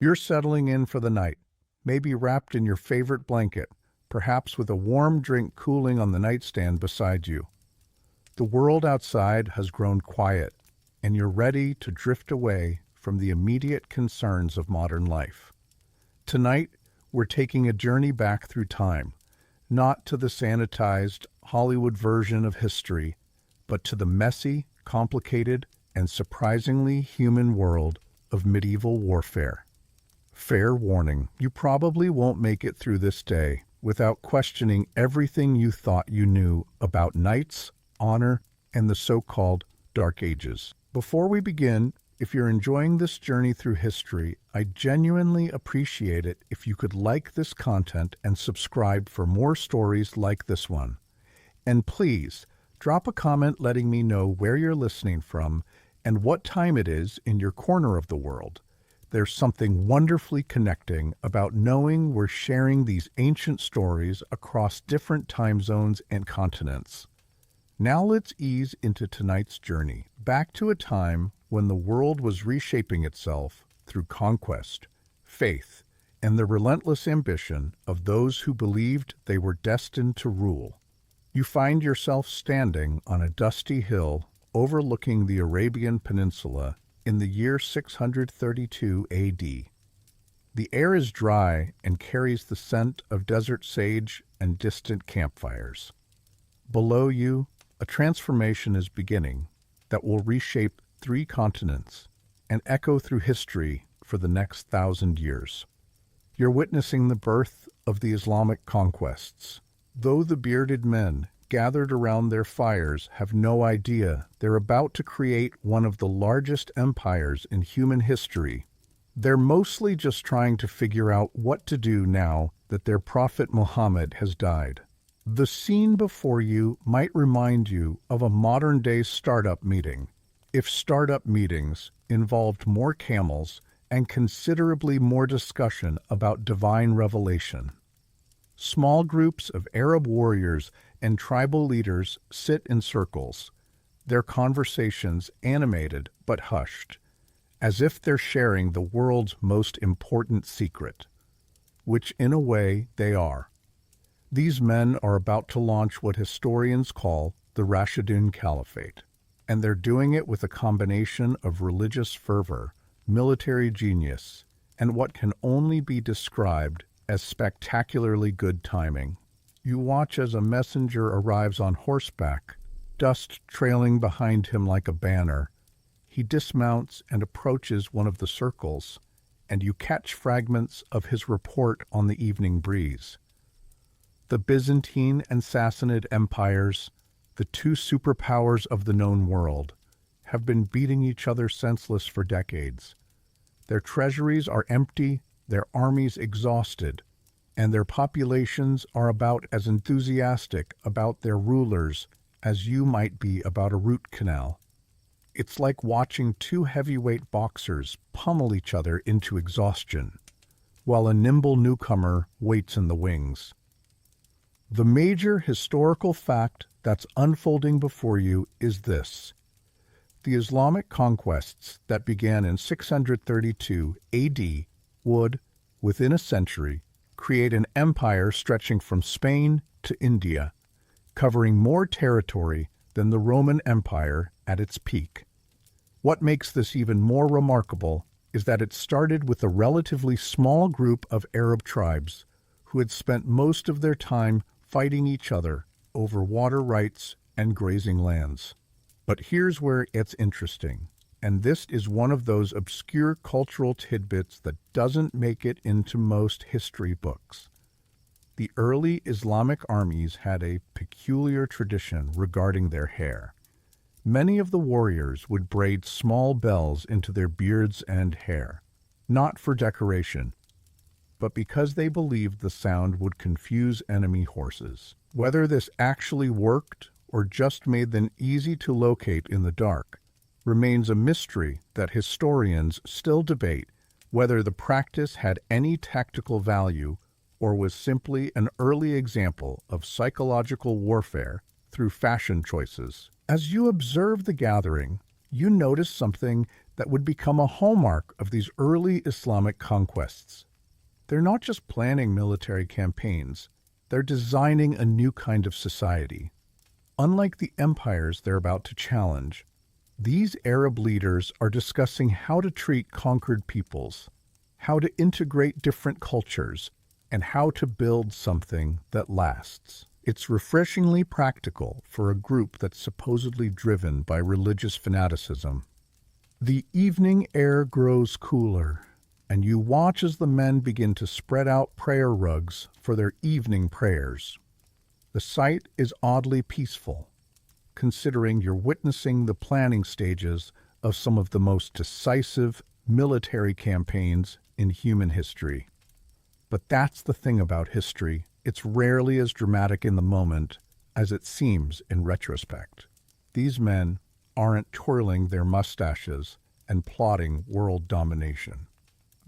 You're settling in for the night, maybe wrapped in your favorite blanket, perhaps with a warm drink cooling on the nightstand beside you. The world outside has grown quiet, and you're ready to drift away from the immediate concerns of modern life. Tonight, we're taking a journey back through time, not to the sanitized Hollywood version of history, but to the messy, complicated, and surprisingly human world of medieval warfare. Fair warning, you probably won't make it through this day without questioning everything you thought you knew about knights, honor, and the so-called Dark Ages. Before we begin, if you're enjoying this journey through history, I genuinely appreciate it if you could like this content and subscribe for more stories like this one. And please, drop a comment letting me know where you're listening from and what time it is in your corner of the world. There's something wonderfully connecting about knowing we're sharing these ancient stories across different time zones and continents. Now let's ease into tonight's journey, back to a time when the world was reshaping itself through conquest, faith, and the relentless ambition of those who believed they were destined to rule. You find yourself standing on a dusty hill overlooking the Arabian Peninsula in the year 632 AD. The air is dry and carries the scent of desert sage and distant campfires. Below you, a transformation is beginning that will reshape 3 continents and echo through history for the next 1,000 years. You're witnessing the birth of the Islamic Conquests. Though the bearded men gathered around their fires have no idea they're about to create one of the largest empires in human history, they're mostly just trying to figure out what to do now that their prophet Muhammad has died. The scene before you might remind you of a modern-day startup meeting, if startup meetings involved more camels and considerably more discussion about divine revelation. Small groups of Arab warriors and tribal leaders sit in circles, their conversations animated but hushed, as if they're sharing the world's most important secret, which in a way they are. These men are about to launch what historians call the Rashidun Caliphate, and they're doing it with a combination of religious fervor, military genius, and what can only be described as spectacularly good timing. You watch as a messenger arrives on horseback, dust trailing behind him like a banner. He dismounts and approaches one of the circles, and you catch fragments of his report on the evening breeze. The Byzantine and Sassanid empires, the 2 superpowers of the known world, have been beating each other senseless for decades. Their treasuries are empty, their armies exhausted, and their populations are about as enthusiastic about their rulers as you might be about a root canal. It's like watching 2 heavyweight boxers pummel each other into exhaustion, while a nimble newcomer waits in the wings. The major historical fact that's unfolding before you is this. The Islamic conquests that began in 632 AD would, within a century, create an empire stretching from Spain to India, covering more territory than the Roman Empire at its peak. What makes this even more remarkable is that it started with a relatively small group of Arab tribes who had spent most of their time fighting each other over water rights and grazing lands. But here's where it's interesting, and this is one of those obscure cultural tidbits that doesn't make it into most history books. The early Islamic armies had a peculiar tradition regarding their hair. Many of the warriors would braid small bells into their beards and hair, not for decoration, but because they believed the sound would confuse enemy horses. Whether this actually worked or just made them easy to locate in the dark remains a mystery that historians still debate whether the practice had any tactical value or was simply an early example of psychological warfare through fashion choices. As you observe the gathering, you notice something that would become a hallmark of these early Islamic conquests. They're not just planning military campaigns, they're designing a new kind of society. Unlike the empires they're about to challenge, these Arab leaders are discussing how to treat conquered peoples, how to integrate different cultures, and how to build something that lasts. It's refreshingly practical for a group that's supposedly driven by religious fanaticism. The evening air grows cooler, and you watch as the men begin to spread out prayer rugs for their evening prayers. The sight is oddly peaceful, considering you're witnessing the planning stages of some of the most decisive military campaigns in human history. But that's the thing about history. It's rarely as dramatic in the moment as it seems in retrospect. These men aren't twirling their mustaches and plotting world domination.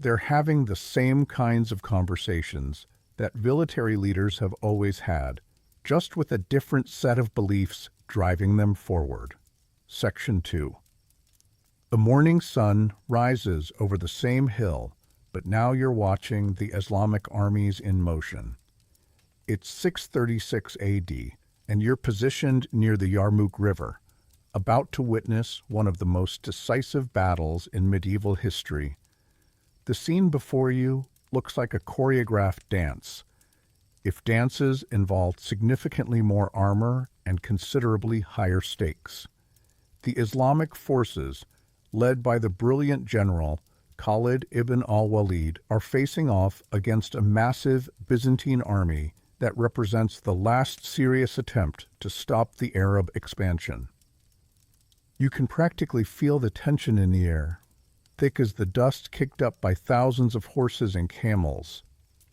They're having the same kinds of conversations that military leaders have always had, just with a different set of beliefs driving them forward. Section 2. The morning sun rises over the same hill, but now you're watching the Islamic armies in motion. It's 636 AD, and you're positioned near the Yarmouk River, about to witness one of the most decisive battles in medieval history. The scene before you looks like a choreographed dance, if dances involved significantly more armor and considerably higher stakes. The Islamic forces, led by the brilliant general Khalid ibn al-Walid, are facing off against a massive Byzantine army that represents the last serious attempt to stop the Arab expansion. You can practically feel the tension in the air, thick as the dust kicked up by thousands of horses and camels.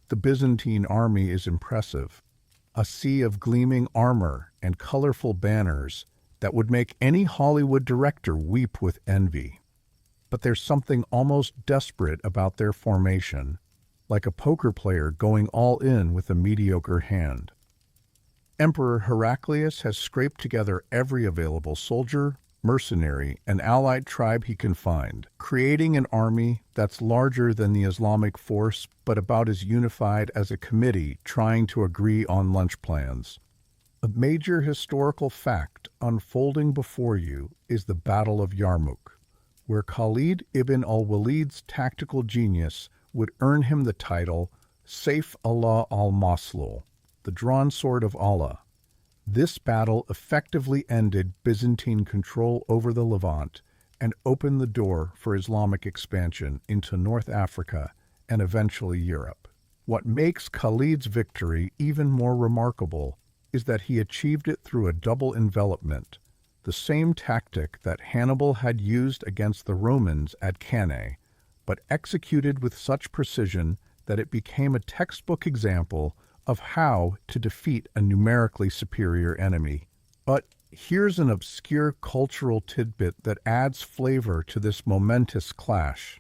The Byzantine army is impressive, a sea of gleaming armor and colorful banners that would make any Hollywood director weep with envy. But there's something almost desperate about their formation, like a poker player going all in with a mediocre hand. Emperor Heraclius has scraped together every available soldier, mercenary, and allied tribe he can find, creating an army that's larger than the Islamic force but about as unified as a committee trying to agree on lunch plans. A major historical fact unfolding before you is the Battle of Yarmouk, where Khalid ibn al-Walid's tactical genius would earn him the title Saif Allah al-Maslul, the drawn sword of Allah. This battle effectively ended Byzantine control over the Levant and opened the door for Islamic expansion into North Africa and eventually Europe. What makes Khalid's victory even more remarkable is that he achieved it through a double envelopment, the same tactic that Hannibal had used against the Romans at Cannae, but executed with such precision that it became a textbook example of how to defeat a numerically superior enemy. But here's an obscure cultural tidbit that adds flavor to this momentous clash.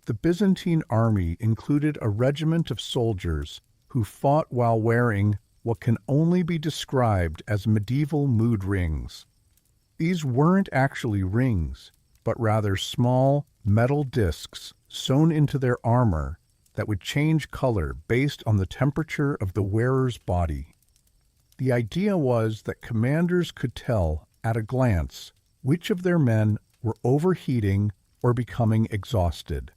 The Byzantine army included a regiment of soldiers who fought while wearing what can only be described as medieval mood rings. These weren't actually rings, but rather small metal discs sewn into their armor that would change color based on the temperature of the wearer's body. The idea was that commanders could tell at a glance which of their men were overheating or becoming exhausted.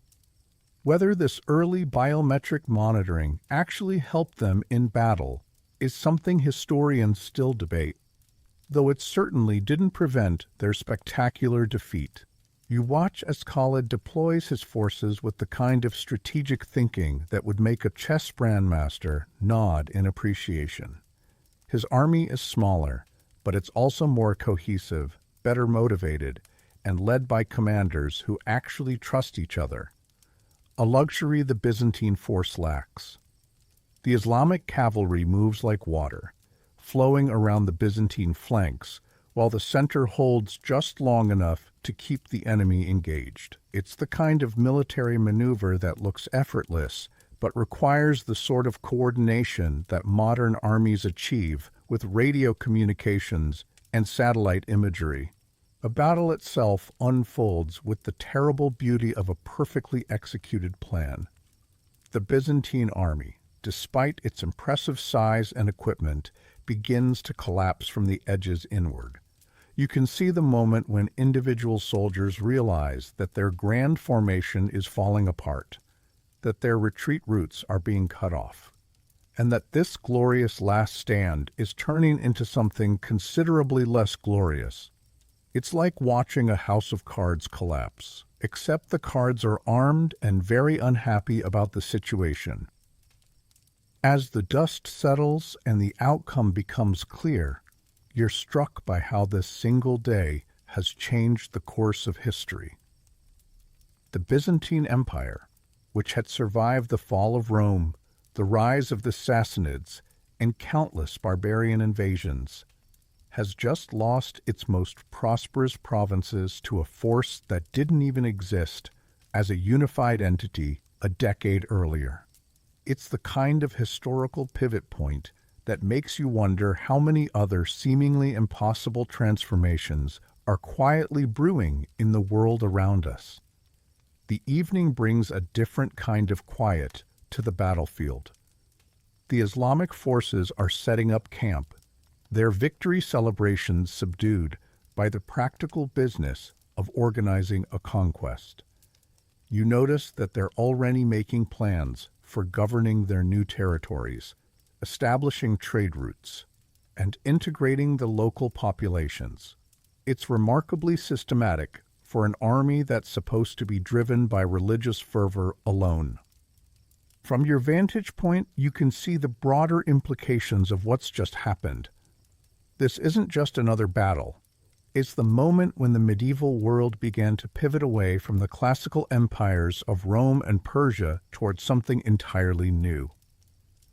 Whether this early biometric monitoring actually helped them in battle is something historians still debate, though it certainly didn't prevent their spectacular defeat. You watch as Khalid deploys his forces with the kind of strategic thinking that would make a chess grandmaster nod in appreciation. His army is smaller, but it's also more cohesive, better motivated, and led by commanders who actually trust each other, a luxury the Byzantine force lacks. The Islamic cavalry moves like water, flowing around the Byzantine flanks, while the center holds just long enough to keep the enemy engaged. It's the kind of military maneuver that looks effortless, but requires the sort of coordination that modern armies achieve with radio communications and satellite imagery. A battle itself unfolds with the terrible beauty of a perfectly executed plan. The Byzantine army, despite its impressive size and equipment, begins to collapse from the edges inward. You can see the moment when individual soldiers realize that their grand formation is falling apart, that their retreat routes are being cut off, and that this glorious last stand is turning into something considerably less glorious. It's like watching a house of cards collapse, except the cards are armed and very unhappy about the situation. As the dust settles and the outcome becomes clear, you're struck by how this single day has changed the course of history. The Byzantine Empire, which had survived the fall of Rome, the rise of the Sassanids, and countless barbarian invasions, has just lost its most prosperous provinces to a force that didn't even exist as a unified entity a decade earlier. It's the kind of historical pivot point that makes you wonder how many other seemingly impossible transformations are quietly brewing in the world around us. The evening brings a different kind of quiet to the battlefield. The Islamic forces are setting up camp, their victory celebrations subdued by the practical business of organizing a conquest. You notice that they're already making plans for governing their new territories, establishing trade routes, and integrating the local populations. It's remarkably systematic for an army that's supposed to be driven by religious fervor alone. From your vantage point, you can see the broader implications of what's just happened. This isn't just another battle. It's the moment when the medieval world began to pivot away from the classical empires of Rome and Persia towards something entirely new.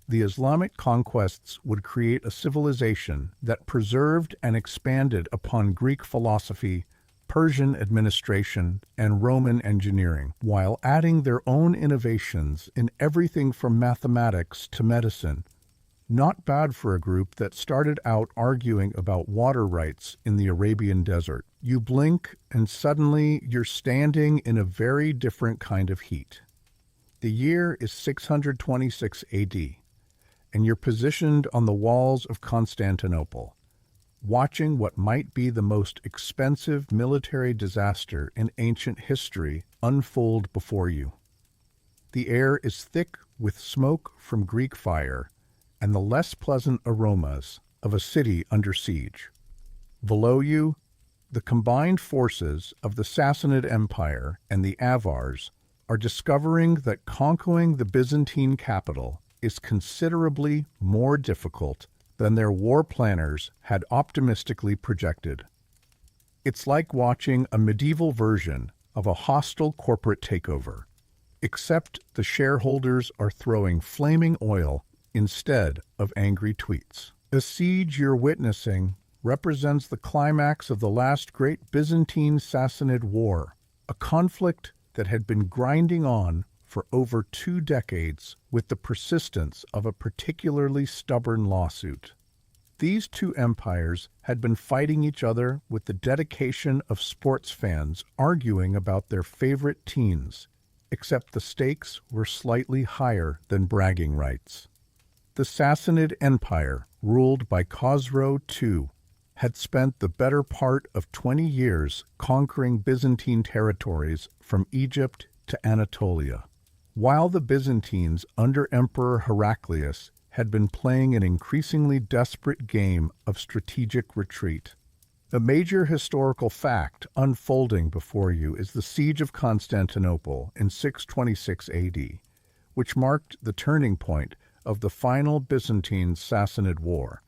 The Islamic conquests would create a civilization that preserved and expanded upon Greek philosophy, Persian administration, and Roman engineering, while adding their own innovations in everything from mathematics to medicine. Not bad for a group that started out arguing about water rights in the Arabian desert. You blink and suddenly you're standing in a very different kind of heat. The year is 626 AD, and you're positioned on the walls of Constantinople, watching what might be the most expensive military disaster in ancient history unfold before you. The air is thick with smoke from Greek fire and the less pleasant aromas of a city under siege. Below you, the combined forces of the Sassanid Empire and the Avars are discovering that conquering the Byzantine capital is considerably more difficult than their war planners had optimistically projected. It's like watching a medieval version of a hostile corporate takeover, except the shareholders are throwing flaming oil instead of angry tweets. The siege you're witnessing represents the climax of the last great Byzantine-Sassanid War, a conflict that had been grinding on for over 2 decades with the persistence of a particularly stubborn lawsuit. These two empires had been fighting each other with the dedication of sports fans arguing about their favorite teams, except the stakes were slightly higher than bragging rights. The Sassanid Empire, ruled by Khosrow II, had spent the better part of 20 years conquering Byzantine territories from Egypt to Anatolia, while the Byzantines under Emperor Heraclius had been playing an increasingly desperate game of strategic retreat. A major historical fact unfolding before you is the Siege of Constantinople in 626 AD, which marked the turning point of the final Byzantine-Sassanid War.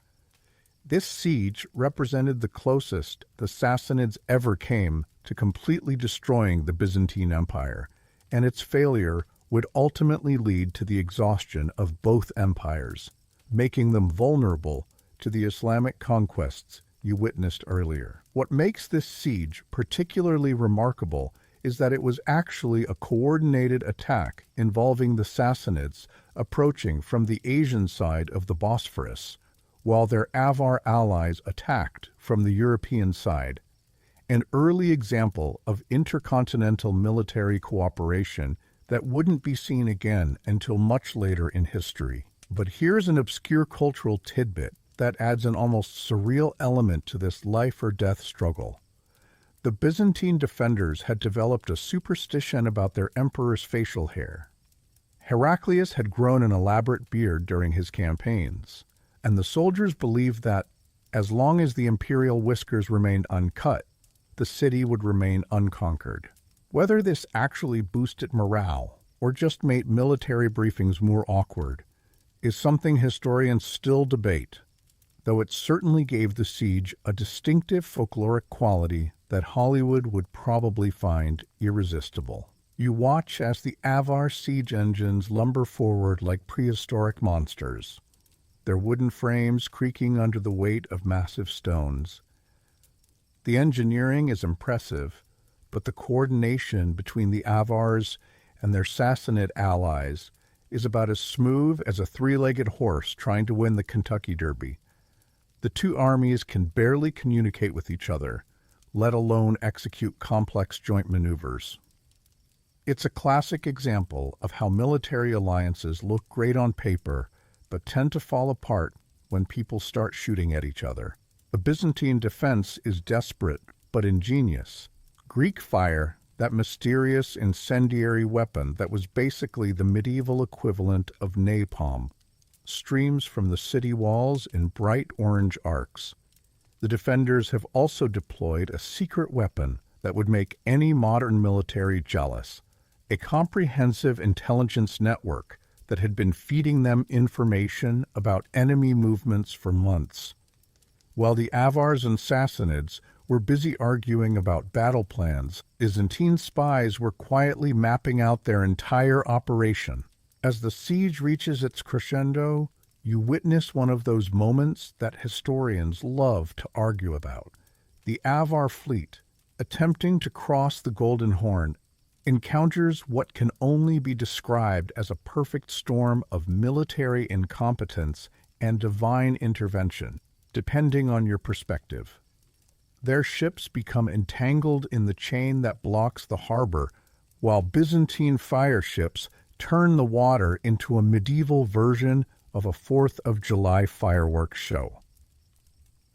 This siege represented the closest the Sassanids ever came to completely destroying the Byzantine Empire, and its failure would ultimately lead to the exhaustion of both empires, making them vulnerable to the Islamic conquests you witnessed earlier. What makes this siege particularly remarkable is that it was actually a coordinated attack involving the Sassanids approaching from the Asian side of the Bosphorus, while their Avar allies attacked from the European side. an early example of intercontinental military cooperation that wouldn't be seen again until much later in history. But here's an obscure cultural tidbit that adds an almost surreal element to this life-or-death struggle. The Byzantine defenders had developed a superstition about their emperor's facial hair. Heraclius had grown an elaborate beard during his campaigns, and the soldiers believed that, as long as the imperial whiskers remained uncut, the city would remain unconquered. Whether this actually boosted morale or just made military briefings more awkward is something historians still debate, though it certainly gave the siege a distinctive folkloric quality that Hollywood would probably find irresistible. You watch as the Avar siege engines lumber forward like prehistoric monsters, their wooden frames creaking under the weight of massive stones. The engineering is impressive, but the coordination between the Avars and their Sassanid allies is about as smooth as a three-legged horse trying to win the Kentucky Derby. The two armies can barely communicate with each other, let alone execute complex joint maneuvers. It's a classic example of how military alliances look great on paper, but tend to fall apart when people start shooting at each other. The Byzantine defense is desperate but ingenious. Greek fire, that mysterious incendiary weapon that was basically the medieval equivalent of napalm, streams from the city walls in bright orange arcs. The defenders have also deployed a secret weapon that would make any modern military jealous, a comprehensive intelligence network that had been feeding them information about enemy movements for months. While the Avars and Sassanids were busy arguing about battle plans, Byzantine spies were quietly mapping out their entire operation. As the siege reaches its crescendo, you witness one of those moments that historians love to argue about. The Avar fleet, attempting to cross the Golden Horn, encounters what can only be described as a perfect storm of military incompetence and divine intervention, depending on your perspective. Their ships become entangled in the chain that blocks the harbor, while Byzantine fire ships turn the water into a medieval version of a 4th of July fireworks show.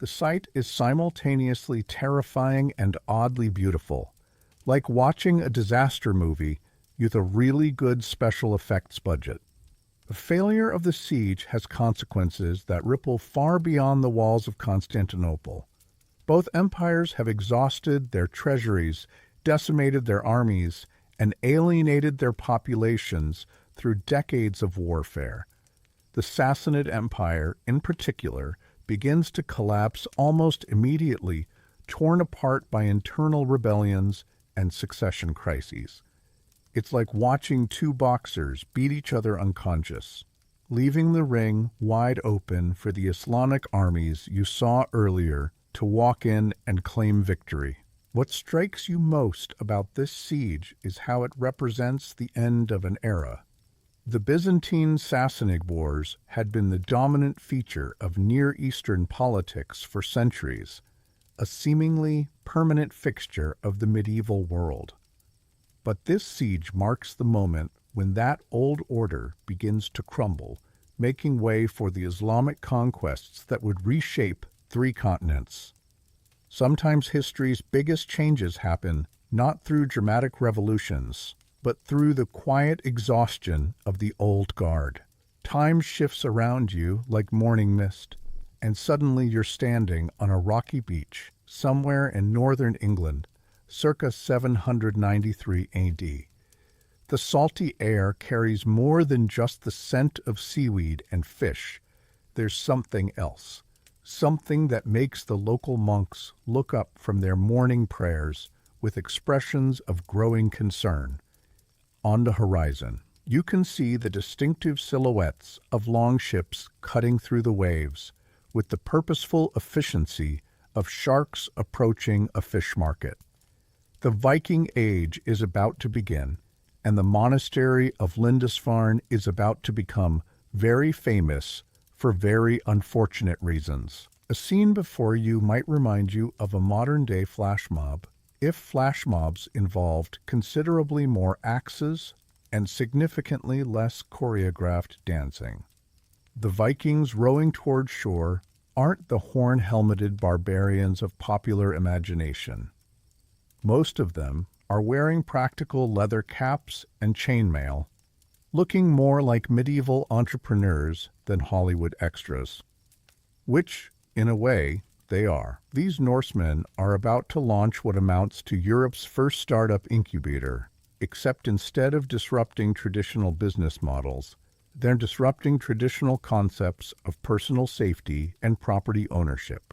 The sight is simultaneously terrifying and oddly beautiful, like watching a disaster movie with a really good special effects budget. The failure of the siege has consequences that ripple far beyond the walls of Constantinople. Both empires have exhausted their treasuries, decimated their armies, and alienated their populations through decades of warfare. The Sassanid Empire, in particular, begins to collapse almost immediately, torn apart by internal rebellions and succession crises. It's like watching two boxers beat each other unconscious, leaving the ring wide open for the Islamic armies you saw earlier to walk in and claim victory. What strikes you most about this siege is how it represents the end of an era. The Byzantine-Sassanid Wars had been the dominant feature of Near Eastern politics for centuries, a seemingly permanent fixture of the medieval world. But this siege marks the moment when that old order begins to crumble, making way for the Islamic conquests that would reshape 3 continents. Sometimes history's biggest changes happen not through dramatic revolutions, but through the quiet exhaustion of the old guard. Time shifts around you like morning mist, and suddenly you're standing on a rocky beach somewhere in northern England, circa 793 AD. The salty air carries more than just the scent of seaweed and fish. There's something else, something that makes the local monks look up from their morning prayers with expressions of growing concern. On the horizon, you can see the distinctive silhouettes of longships cutting through the waves, with the purposeful efficiency of sharks approaching a fish market. The Viking Age is about to begin, and the monastery of Lindisfarne is about to become very famous for very unfortunate reasons. A scene before you might remind you of a modern-day flash mob, if flash mobs involved considerably more axes and significantly less choreographed dancing. The Vikings rowing toward shore aren't the horn-helmeted barbarians of popular imagination. Most of them are wearing practical leather caps and chainmail, looking more like medieval entrepreneurs than Hollywood extras. Which, in a way, they are. These Norsemen are about to launch what amounts to Europe's first startup incubator, except instead of disrupting traditional business models, they're disrupting traditional concepts of personal safety and property ownership.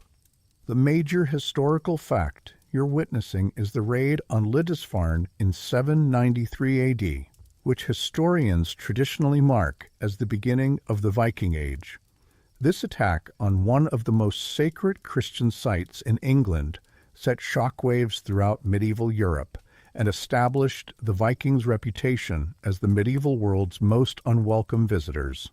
The major historical fact you're witnessing is the raid on Lindisfarne in 793 AD, which historians traditionally mark as the beginning of the Viking Age. This attack on one of the most sacred Christian sites in England set shockwaves throughout medieval Europe and established the Vikings' reputation as the medieval world's most unwelcome visitors.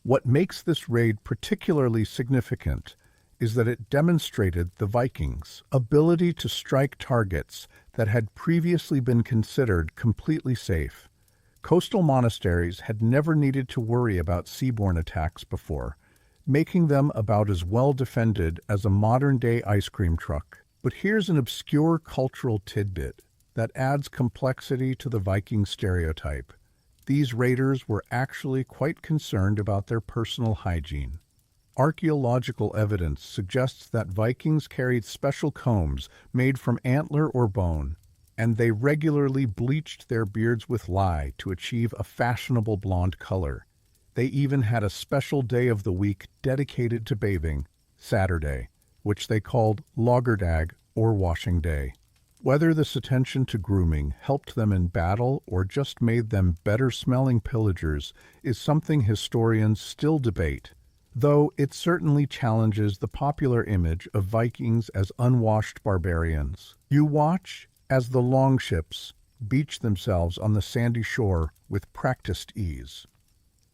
What makes this raid particularly significant is that it demonstrated the Vikings' ability to strike targets that had previously been considered completely safe. Coastal monasteries had never needed to worry about seaborne attacks before, making them about as well defended as a modern-day ice cream truck. But here's an obscure cultural tidbit that adds complexity to the Viking stereotype. These raiders were actually quite concerned about their personal hygiene. Archaeological evidence suggests that Vikings carried special combs made from antler or bone, and they regularly bleached their beards with lye to achieve a fashionable blonde color. They even had a special day of the week dedicated to bathing, Saturday, which they called Loggerdag or Washing Day. Whether this attention to grooming helped them in battle or just made them better-smelling pillagers is something historians still debate, though it certainly challenges the popular image of Vikings as unwashed barbarians. You watch as the longships beach themselves on the sandy shore with practiced ease.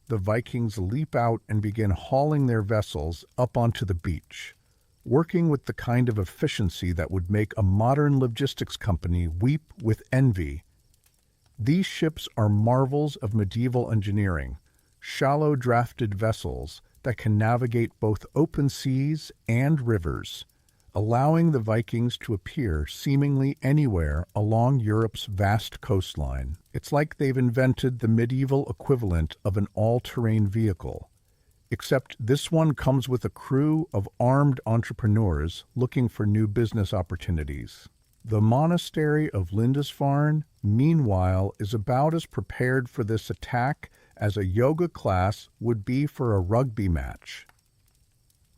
The Vikings leap out and begin hauling their vessels up onto the beach, working with the kind of efficiency that would make a modern logistics company weep with envy. These ships are marvels of medieval engineering, shallow drafted vessels that can navigate both open seas and rivers, allowing the Vikings to appear seemingly anywhere along Europe's vast coastline. It's like they've invented the medieval equivalent of an all-terrain vehicle, except this one comes with a crew of armed entrepreneurs looking for new business opportunities. The monastery of Lindisfarne, meanwhile, is about as prepared for this attack as a yoga class would be for a rugby match.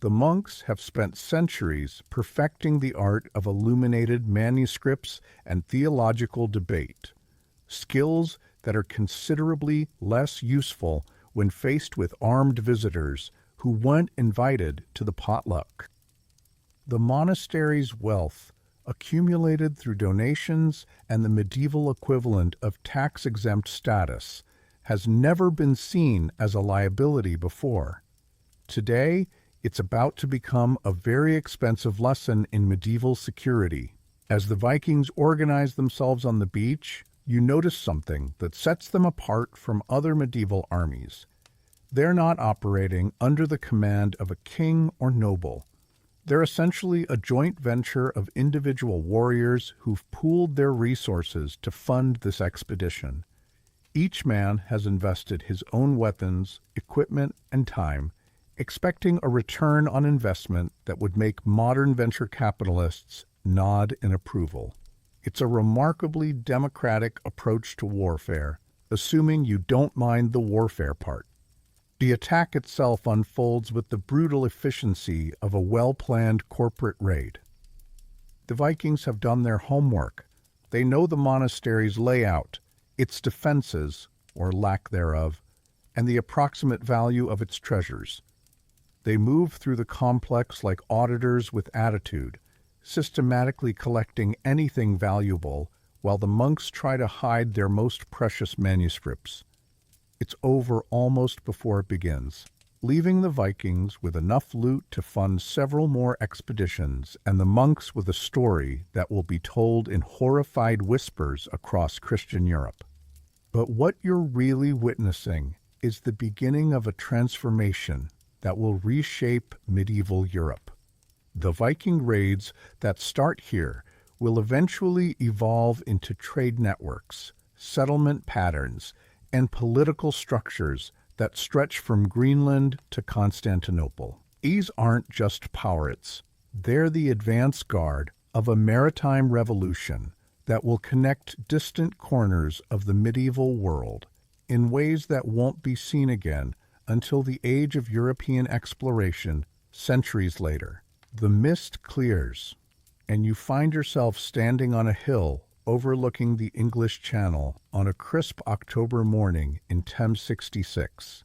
The monks have spent centuries perfecting the art of illuminated manuscripts and theological debate, skills that are considerably less useful when faced with armed visitors who weren't invited to the potluck. The monastery's wealth, accumulated through donations and the medieval equivalent of tax-exempt status, has never been seen as a liability before. Today, it's about to become a very expensive lesson in medieval security. As the Vikings organize themselves on the beach, you notice something that sets them apart from other medieval armies. They're not operating under the command of a king or noble. They're essentially a joint venture of individual warriors who've pooled their resources to fund this expedition. Each man has invested his own weapons, equipment, and time, expecting a return on investment that would make modern venture capitalists nod in approval. It's a remarkably democratic approach to warfare, assuming you don't mind the warfare part. The attack itself unfolds with the brutal efficiency of a well-planned corporate raid. The Vikings have done their homework. They know the monastery's layout, its defenses, or lack thereof, and the approximate value of its treasures. They move through the complex like auditors with attitude, systematically collecting anything valuable while the monks try to hide their most precious manuscripts. It's over almost before it begins. leaving the Vikings with enough loot to fund several more expeditions and the monks with a story that will be told in horrified whispers across Christian Europe. But what you're really witnessing is the beginning of a transformation that will reshape medieval Europe. The Viking raids that start here will eventually evolve into trade networks, settlement patterns, and political structures that stretch from Greenland to Constantinople. These aren't just pirates. They're the advance guard of a maritime revolution that will connect distant corners of the medieval world in ways that won't be seen again until the age of European exploration centuries later. The mist clears, and you find yourself standing on a hill overlooking the English Channel on a crisp October morning in 1066.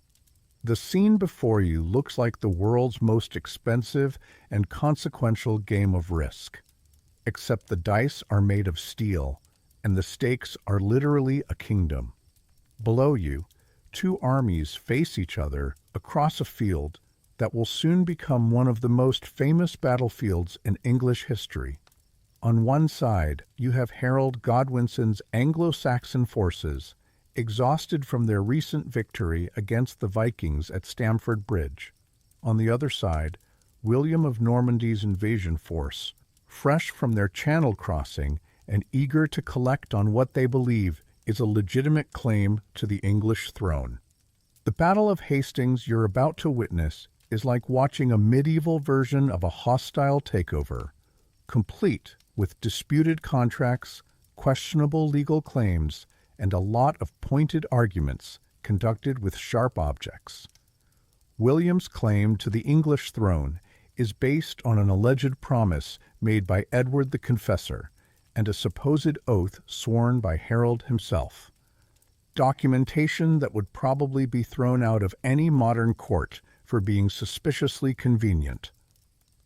The scene before you looks like the world's most expensive and consequential game of Risk, except the dice are made of steel, and the stakes are literally a kingdom. Below you, two armies face each other across a field that will soon become one of the most famous battlefields in English history. On one side, you have Harold Godwinson's Anglo-Saxon forces, exhausted from their recent victory against the Vikings at Stamford Bridge. On the other side, William of Normandy's invasion force, fresh from their Channel crossing and eager to collect on what they believe is a legitimate claim to the English throne. The Battle of Hastings you're about to witness is like watching a medieval version of a hostile takeover, complete with disputed contracts, questionable legal claims, and a lot of pointed arguments conducted with sharp objects. William's claim to the English throne is based on an alleged promise made by Edward the Confessor and a supposed oath sworn by Harold himself. Documentation that would probably be thrown out of any modern court for being suspiciously convenient.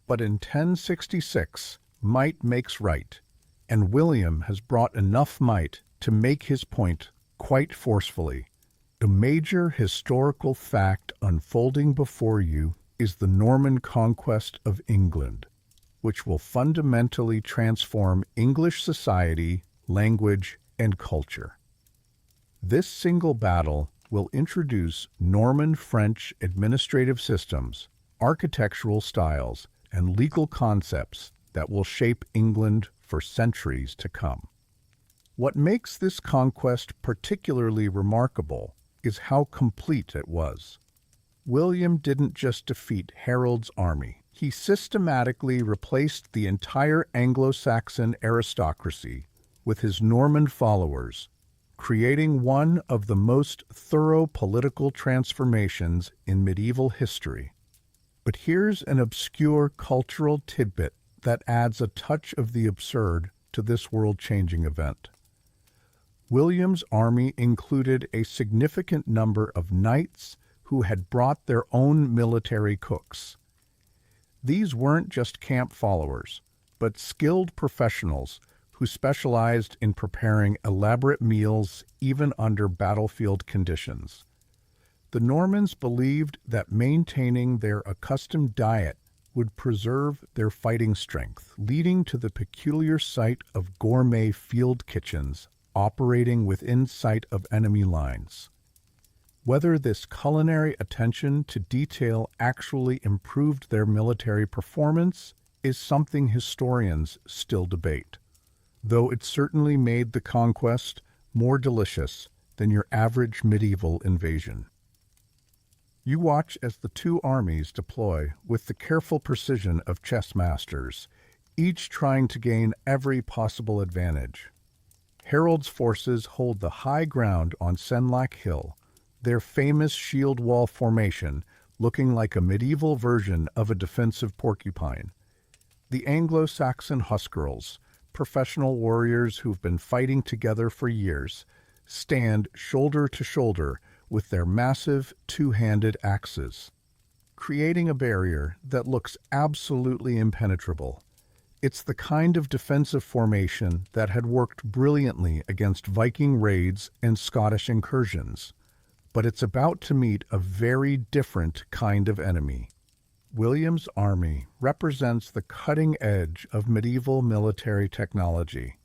But in 1066, might makes right, and William has brought enough might to make his point quite forcefully. The major historical fact unfolding before you is the Norman conquest of England, which will fundamentally transform English society, language, and culture. This single battle will introduce Norman French administrative systems, architectural styles, and legal concepts that will shape England for centuries to come. What makes this conquest particularly remarkable is how complete it was. William didn't just defeat Harold's army. He systematically replaced the entire Anglo-Saxon aristocracy with his Norman followers, creating one of the most thorough political transformations in medieval history. But here's an obscure cultural tidbit that adds a touch of the absurd to this world-changing event. William's army included a significant number of knights who had brought their own military cooks. These weren't just camp followers, but skilled professionals who specialized in preparing elaborate meals even under battlefield conditions. The Normans believed that maintaining their accustomed diet would preserve their fighting strength, leading to the peculiar sight of gourmet field kitchens operating within sight of enemy lines. Whether this culinary attention to detail actually improved their military performance is something historians still debate, though it certainly made the conquest more delicious than your average medieval invasion. You watch as the two armies deploy with the careful precision of chess masters, each trying to gain every possible advantage. Harold's forces hold the high ground on Senlac Hill, their famous shield wall formation looking like a medieval version of a defensive porcupine. The Anglo-Saxon Huscarls, professional warriors who've been fighting together for years, stand shoulder to shoulder with their massive two-handed axes, creating a barrier that looks absolutely impenetrable. It's the kind of defensive formation that had worked brilliantly against Viking raids and Scottish incursions. but it's about to meet a very different kind of enemy. William's army represents the cutting edge of medieval military technology.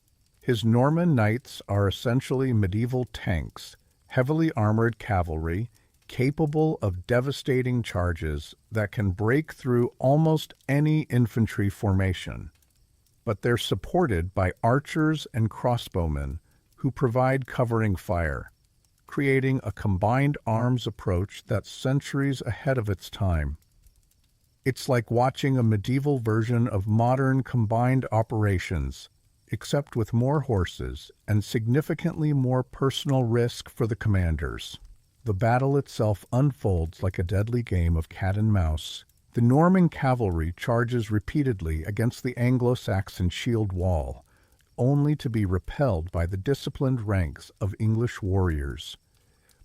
His Norman knights are essentially medieval tanks, heavily armored cavalry, capable of devastating charges that can break through almost any infantry formation. But they're supported by archers and crossbowmen who provide covering fire, creating a combined arms approach that's centuries ahead of its time. It's like watching a medieval version of modern combined operations, except with more horses and significantly more personal risk for the commanders. The battle itself unfolds like a deadly game of cat and mouse. The Norman cavalry charges repeatedly against the Anglo-Saxon shield wall, only to be repelled by the disciplined ranks of English warriors.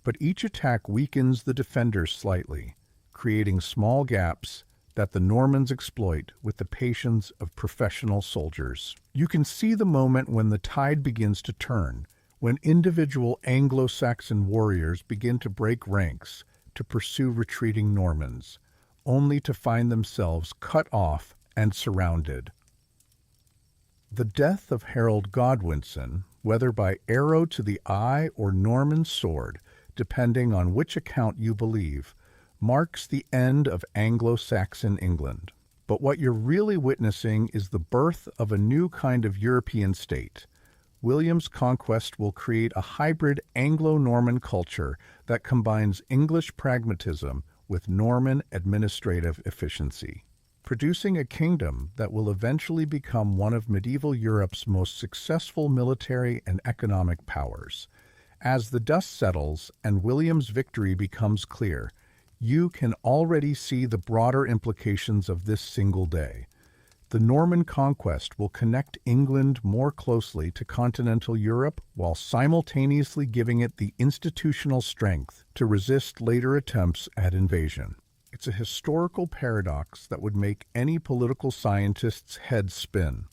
But each attack weakens the defenders slightly, creating small gaps that the Normans exploit with the patience of professional soldiers. You can see the moment when the tide begins to turn, when individual Anglo-Saxon warriors begin to break ranks to pursue retreating Normans, only to find themselves cut off and surrounded. The death of Harold Godwinson, whether by arrow to the eye or Norman sword, depending on which account you believe, marks the end of Anglo-Saxon England. But what you're really witnessing is the birth of a new kind of European state. William's conquest will create a hybrid Anglo-Norman culture that combines English pragmatism with Norman administrative efficiency, producing a kingdom that will eventually become one of medieval Europe's most successful military and economic powers. As the dust settles and William's victory becomes clear, you can already see the broader implications of this single day. The Norman conquest will connect England more closely to continental Europe while simultaneously giving it the institutional strength to resist later attempts at invasion. It's a historical paradox that would make any political scientist's head spin.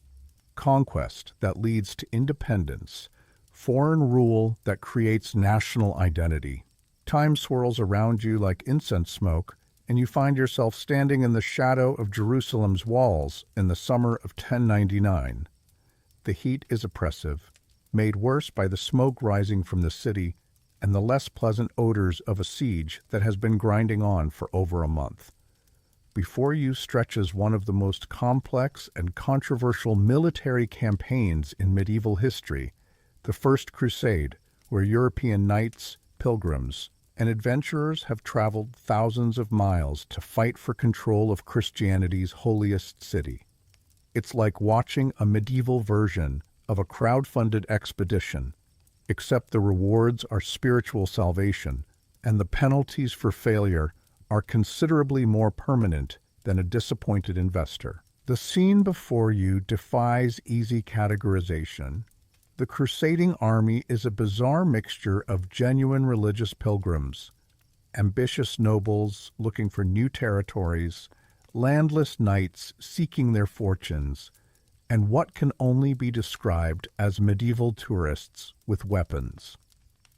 Conquest that leads to independence, foreign rule that creates national identity. Time swirls around you like incense smoke, and you find yourself standing in the shadow of Jerusalem's walls in the summer of 1099. The heat is oppressive, made worse by the smoke rising from the city and the less pleasant odors of a siege that has been grinding on for over a month. Before you stretches one of the most complex and controversial military campaigns in medieval history, the First Crusade, where European knights, pilgrims, and adventurers have traveled thousands of miles to fight for control of Christianity's holiest city. It's like watching a medieval version of a crowd-funded expedition, except the rewards are spiritual salvation, and the penalties for failure are considerably more permanent than a disappointed investor. The scene before you defies easy categorization. The crusading army is a bizarre mixture of genuine religious pilgrims, ambitious nobles looking for new territories, landless knights seeking their fortunes, and what can only be described as medieval tourists with weapons.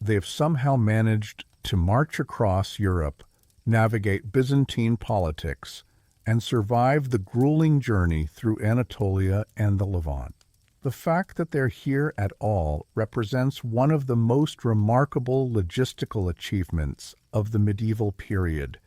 They've somehow managed to march across Europe, navigate Byzantine politics, and survive the grueling journey through Anatolia and the Levant. The fact that they're here at all represents one of the most remarkable logistical achievements of the medieval period,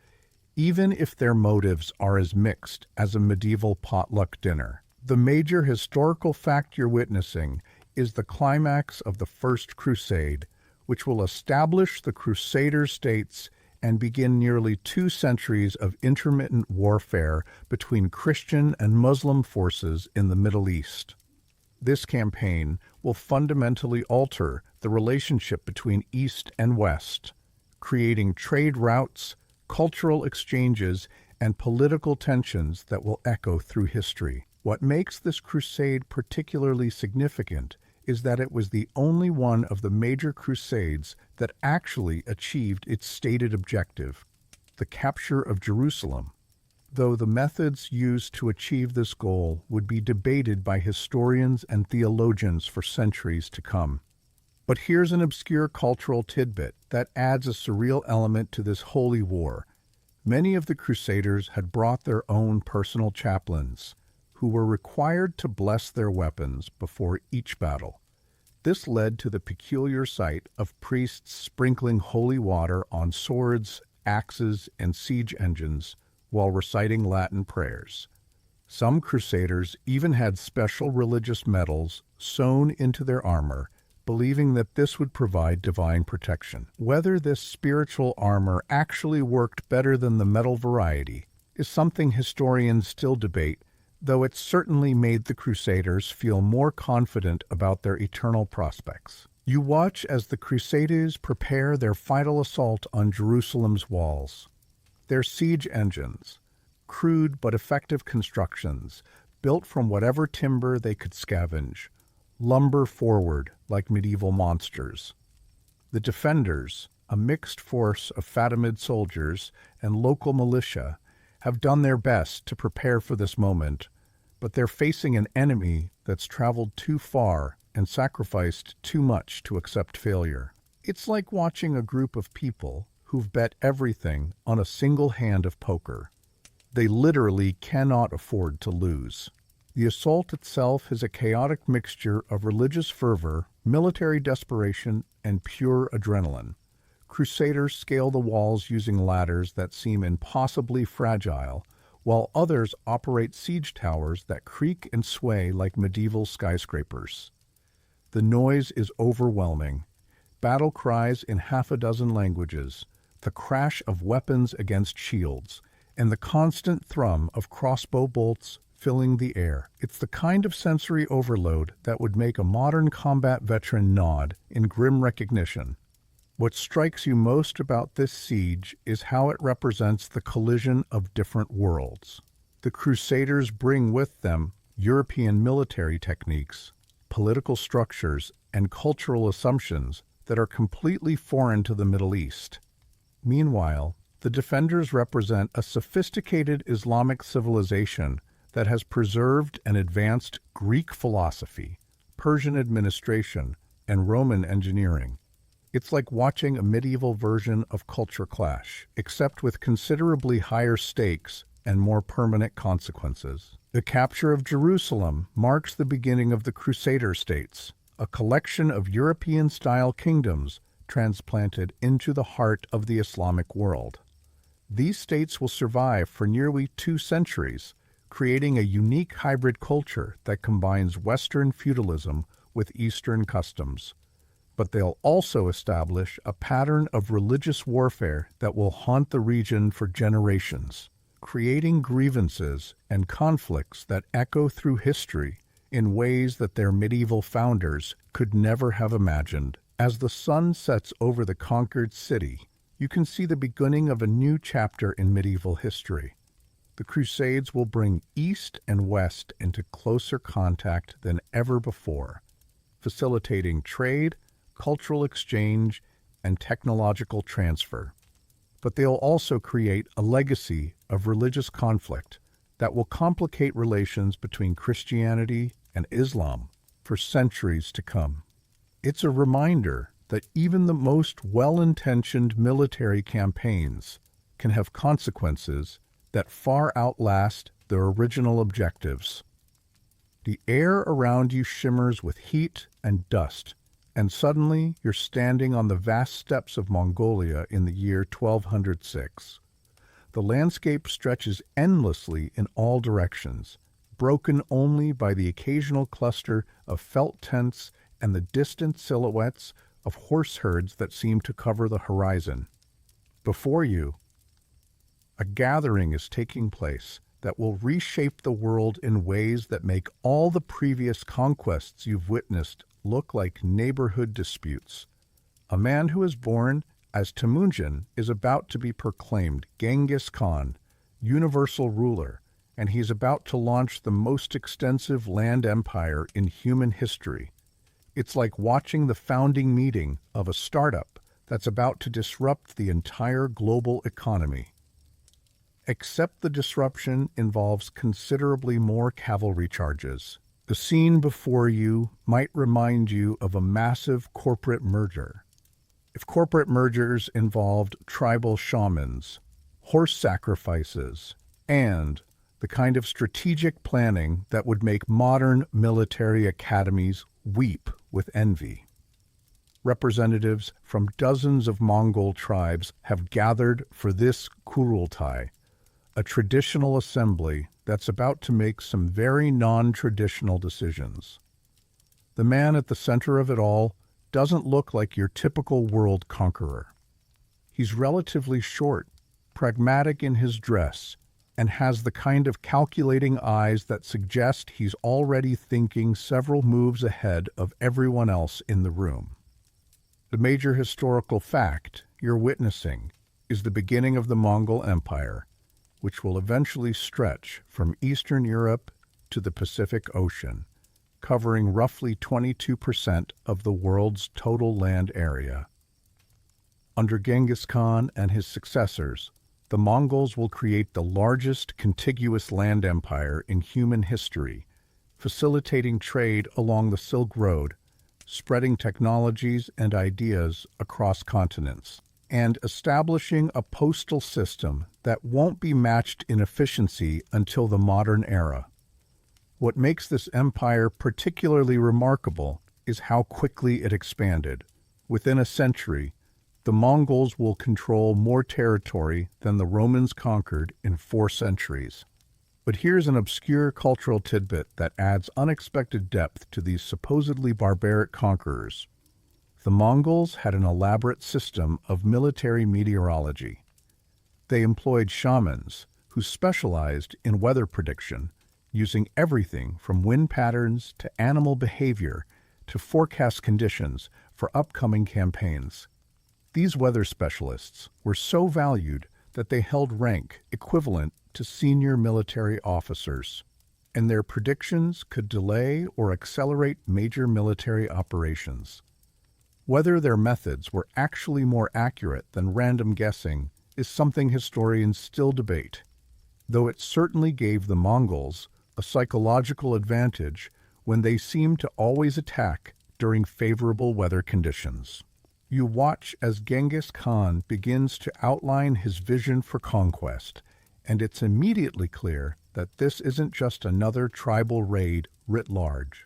even if their motives are as mixed as a medieval potluck dinner. The major historical fact you're witnessing is the climax of the First Crusade, which will establish the Crusader states and begin nearly 2 centuries of intermittent warfare between Christian and Muslim forces in the Middle East. This campaign will fundamentally alter the relationship between East and West, creating trade routes, cultural exchanges, and political tensions that will echo through history. What makes this crusade particularly significant is that it was the only one of the major crusades that actually achieved its stated objective, the capture of Jerusalem, though the methods used to achieve this goal would be debated by historians and theologians for centuries to come. But here's an obscure cultural tidbit that adds a surreal element to this holy war. Many of the Crusaders had brought their own personal chaplains, who were required to bless their weapons before each battle. This led to the peculiar sight of priests sprinkling holy water on swords, axes, and siege engines while reciting Latin prayers. Some Crusaders even had special religious medals sewn into their armor, believing that this would provide divine protection. Whether this spiritual armor actually worked better than the metal variety is something historians still debate, though it certainly made the Crusaders feel more confident about their eternal prospects. You watch as the Crusaders prepare their final assault on Jerusalem's walls. Their siege engines, crude but effective constructions, built from whatever timber they could scavenge, lumber forward like medieval monsters. The defenders, a mixed force of Fatimid soldiers and local militia, have done their best to prepare for this moment, but they're facing an enemy that's traveled too far and sacrificed too much to accept failure. It's like watching a group of people who've bet everything on a single hand of poker. They literally cannot afford to lose. The assault itself is a chaotic mixture of religious fervor, military desperation, and pure adrenaline. Crusaders scale the walls using ladders that seem impossibly fragile, while others operate siege towers that creak and sway like medieval skyscrapers. The noise is overwhelming. Battle cries in half a dozen languages, the crash of weapons against shields, and the constant thrum of crossbow bolts filling the air. It's the kind of sensory overload that would make a modern combat veteran nod in grim recognition. What strikes you most about this siege is how it represents the collision of different worlds. The Crusaders bring with them European military techniques, political structures, and cultural assumptions that are completely foreign to the Middle East. Meanwhile, the defenders represent a sophisticated Islamic civilization that has preserved and advanced Greek philosophy, Persian administration, and Roman engineering. It's like watching a medieval version of Culture Clash, except with considerably higher stakes and more permanent consequences. The capture of Jerusalem marks the beginning of the Crusader states, a collection of European-style kingdoms transplanted into the heart of the Islamic world. These states will survive for nearly 2 centuries, creating a unique hybrid culture that combines Western feudalism with Eastern customs. But they'll also establish a pattern of religious warfare that will haunt the region for generations, creating grievances and conflicts that echo through history in ways that their medieval founders could never have imagined. As the sun sets over the conquered city, you can see the beginning of a new chapter in medieval history. The Crusades will bring East and West into closer contact than ever before, facilitating trade, cultural exchange, and technological transfer. But they'll also create a legacy of religious conflict that will complicate relations between Christianity and Islam for centuries to come. It's a reminder that even the most well-intentioned military campaigns can have consequences that far outlast their original objectives. The air around you shimmers with heat and dust, and suddenly you're standing on the vast steppes of Mongolia in the year 1206. The landscape stretches endlessly in all directions, broken only by the occasional cluster of felt tents and the distant silhouettes of horse herds that seem to cover the horizon. Before you, a gathering is taking place that will reshape the world in ways that make all the previous conquests you've witnessed look like neighborhood disputes. A man who is born as Temujin is about to be proclaimed Genghis Khan, universal ruler, and he's about to launch the most extensive land empire in human history. It's like watching the founding meeting of a startup that's about to disrupt the entire global economy. Except the disruption involves considerably more cavalry charges. The scene before you might remind you of a massive corporate merger. If corporate mergers involved tribal shamans, horse sacrifices, and the kind of strategic planning that would make modern military academies weep with envy. Representatives from dozens of Mongol tribes have gathered for this Kurultai, a traditional assembly that's about to make some very non-traditional decisions. The man at the center of it all doesn't look like your typical world conqueror. He's relatively short, pragmatic in his dress, and has the kind of calculating eyes that suggest he's already thinking several moves ahead of everyone else in the room. The major historical fact you're witnessing is the beginning of the Mongol Empire, which will eventually stretch from Eastern Europe to the Pacific Ocean, covering roughly 22% of the world's total land area. Under Genghis Khan and his successors, the Mongols will create the largest contiguous land empire in human history, facilitating trade along the Silk Road, spreading technologies and ideas across continents, and establishing a postal system that won't be matched in efficiency until the modern era. What makes this empire particularly remarkable is how quickly it expanded. Within a century, the Mongols will control more territory than the Romans conquered in 4 centuries. But here's an obscure cultural tidbit that adds unexpected depth to these supposedly barbaric conquerors. The Mongols had an elaborate system of military meteorology. They employed shamans who specialized in weather prediction, using everything from wind patterns to animal behavior to forecast conditions for upcoming campaigns. These weather specialists were so valued that they held rank equivalent to senior military officers, and their predictions could delay or accelerate major military operations. Whether their methods were actually more accurate than random guessing is something historians still debate, though it certainly gave the Mongols a psychological advantage when they seemed to always attack during favorable weather conditions. You watch as Genghis Khan begins to outline his vision for conquest, and it's immediately clear that this isn't just another tribal raid writ large.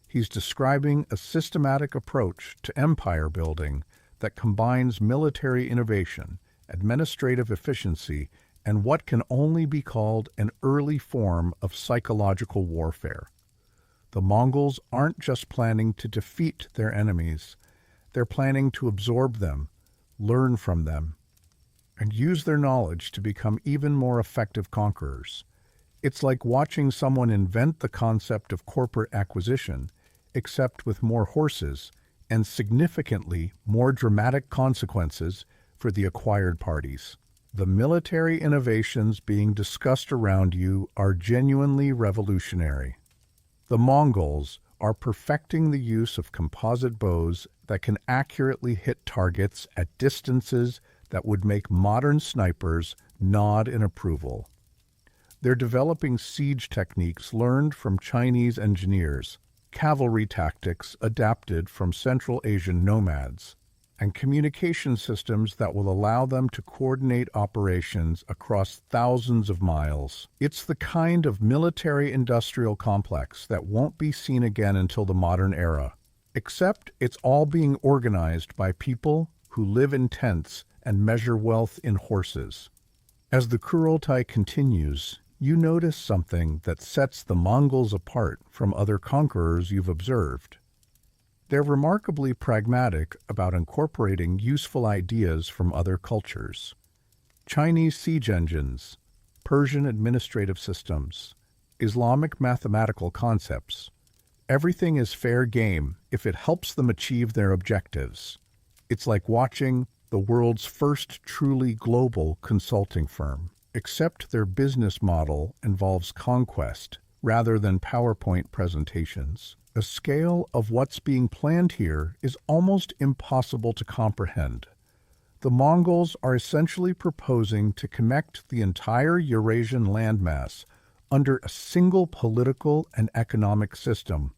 He's describing a systematic approach to empire building that combines military innovation, administrative efficiency, and what can only be called an early form of psychological warfare. The Mongols aren't just planning to defeat their enemies, they're planning to absorb them, learn from them, and use their knowledge to become even more effective conquerors. It's like watching someone invent the concept of corporate acquisition, except with more horses and significantly more dramatic consequences for the acquired parties. The military innovations being discussed around you are genuinely revolutionary. The Mongols are perfecting the use of composite bows that can accurately hit targets at distances that would make modern snipers nod in approval. They're developing siege techniques learned from Chinese engineers, cavalry tactics adapted from Central Asian nomads, and communication systems that will allow them to coordinate operations across thousands of miles. It's the kind of military-industrial complex that won't be seen again until the modern era, except it's all being organized by people who live in tents and measure wealth in horses. As the Kurultai continues, you notice something that sets the Mongols apart from other conquerors you've observed. They're remarkably pragmatic about incorporating useful ideas from other cultures. Chinese siege engines, Persian administrative systems, Islamic mathematical concepts. Everything is fair game if it helps them achieve their objectives. It's like watching the world's first truly global consulting firm, except their business model involves conquest rather than PowerPoint presentations. The scale of what's being planned here is almost impossible to comprehend. The Mongols are essentially proposing to connect the entire Eurasian landmass under a single political and economic system.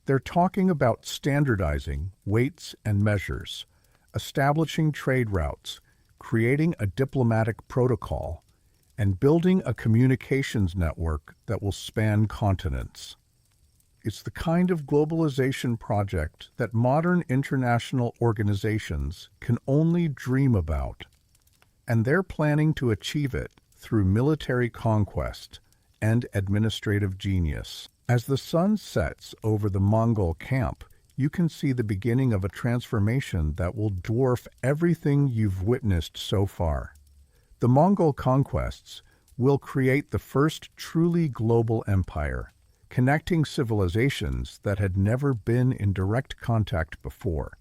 They're talking about standardizing weights and measures, establishing trade routes, creating a diplomatic protocol, and building a communications network that will span continents. It's the kind of globalization project that modern international organizations can only dream about, and they're planning to achieve it through military conquest and administrative genius. As the sun sets over the Mongol camp, you can see the beginning of a transformation that will dwarf everything you've witnessed so far. The Mongol conquests will create the first truly global empire, connecting civilizations that had never been in direct contact before.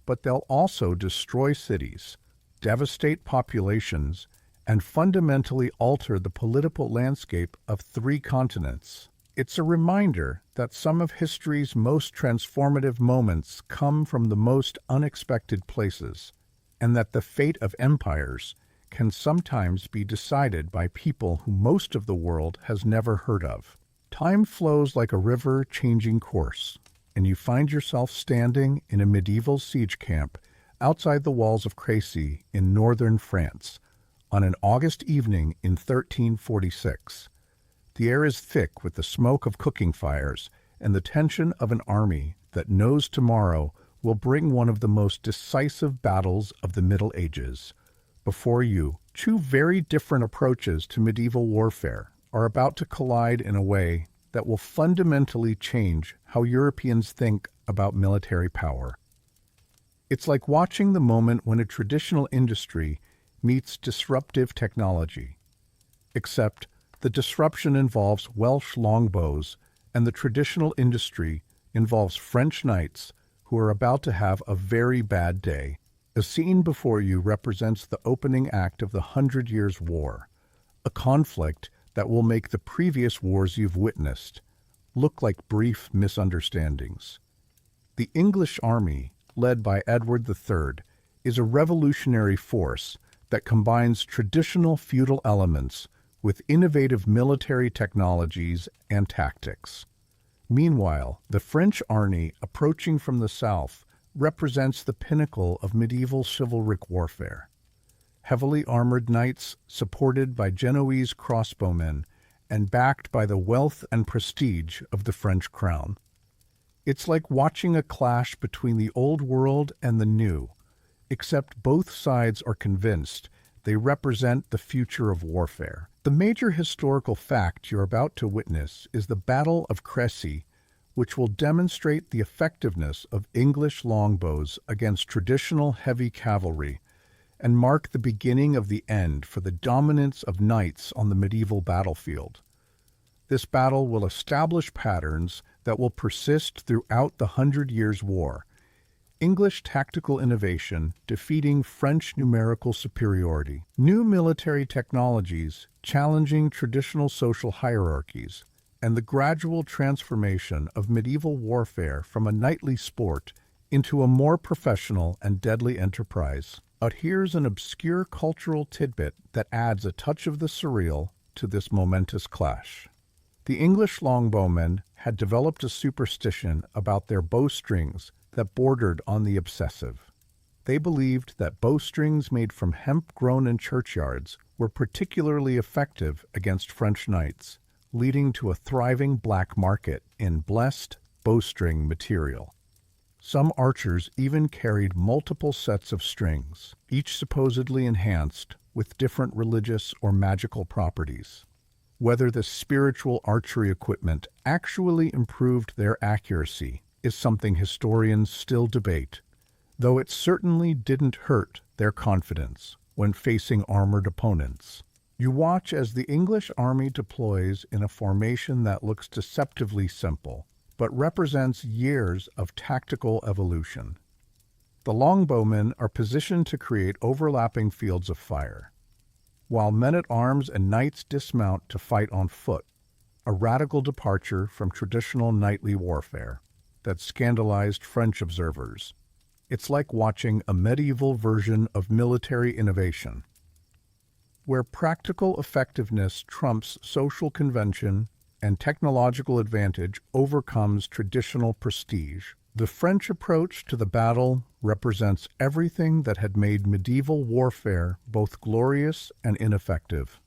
But they'll also destroy cities, devastate populations, and fundamentally alter the political landscape of 3 continents. It's a reminder that some of history's most transformative moments come from the most unexpected places, and that the fate of empires can sometimes be decided by people who most of the world has never heard of. Time flows like a river changing course, and you find yourself standing in a medieval siege camp outside the walls of Crécy in northern France on an August evening in 1346. The air is thick with the smoke of cooking fires and the tension of an army that knows tomorrow will bring one of the most decisive battles of the Middle Ages. Before you, 2 very different approaches to medieval warfare are about to collide in a way that will fundamentally change how Europeans think about military power. It's like watching the moment when a traditional industry meets disruptive technology. Except the disruption involves Welsh longbows, and the traditional industry involves French knights who are about to have a very bad day. The scene before you represents the opening act of the 100 Years' War, a conflict that will make the previous wars you've witnessed look like brief misunderstandings. The English army, led by Edward III, is a revolutionary force that combines traditional feudal elements with innovative military technologies and tactics. Meanwhile, the French army approaching from the south represents the pinnacle of medieval chivalric warfare. Heavily armored knights supported by Genoese crossbowmen and backed by the wealth and prestige of the French crown. It's like watching a clash between the old world and the new, except both sides are convinced they represent the future of warfare. The major historical fact you're about to witness is the Battle of Crécy, which will demonstrate the effectiveness of English longbows against traditional heavy cavalry and mark the beginning of the end for the dominance of knights on the medieval battlefield. This battle will establish patterns that will persist throughout the 100 Years' War. English tactical innovation defeating French numerical superiority. New military technologies challenging traditional social hierarchies, and the gradual transformation of medieval warfare from a knightly sport into a more professional and deadly enterprise. But here's an obscure cultural tidbit that adds a touch of the surreal to this momentous clash. The English longbowmen had developed a superstition about their bowstrings that bordered on the obsessive. They believed that bowstrings made from hemp grown in churchyards were particularly effective against French knights, leading to a thriving black market in blessed bowstring material. Some archers even carried multiple sets of strings, each supposedly enhanced with different religious or magical properties. Whether the spiritual archery equipment actually improved their accuracy is something historians still debate, though it certainly didn't hurt their confidence when facing armored opponents. You watch as the English army deploys in a formation that looks deceptively simple, but represents years of tactical evolution. The longbowmen are positioned to create overlapping fields of fire, while men-at-arms and knights dismount to fight on foot, a radical departure from traditional knightly warfare that scandalized French observers. It's like watching a medieval version of military innovation. Where practical effectiveness trumps social convention and technological advantage overcomes traditional prestige. The French approach to the battle represents everything that had made medieval warfare both glorious and ineffective.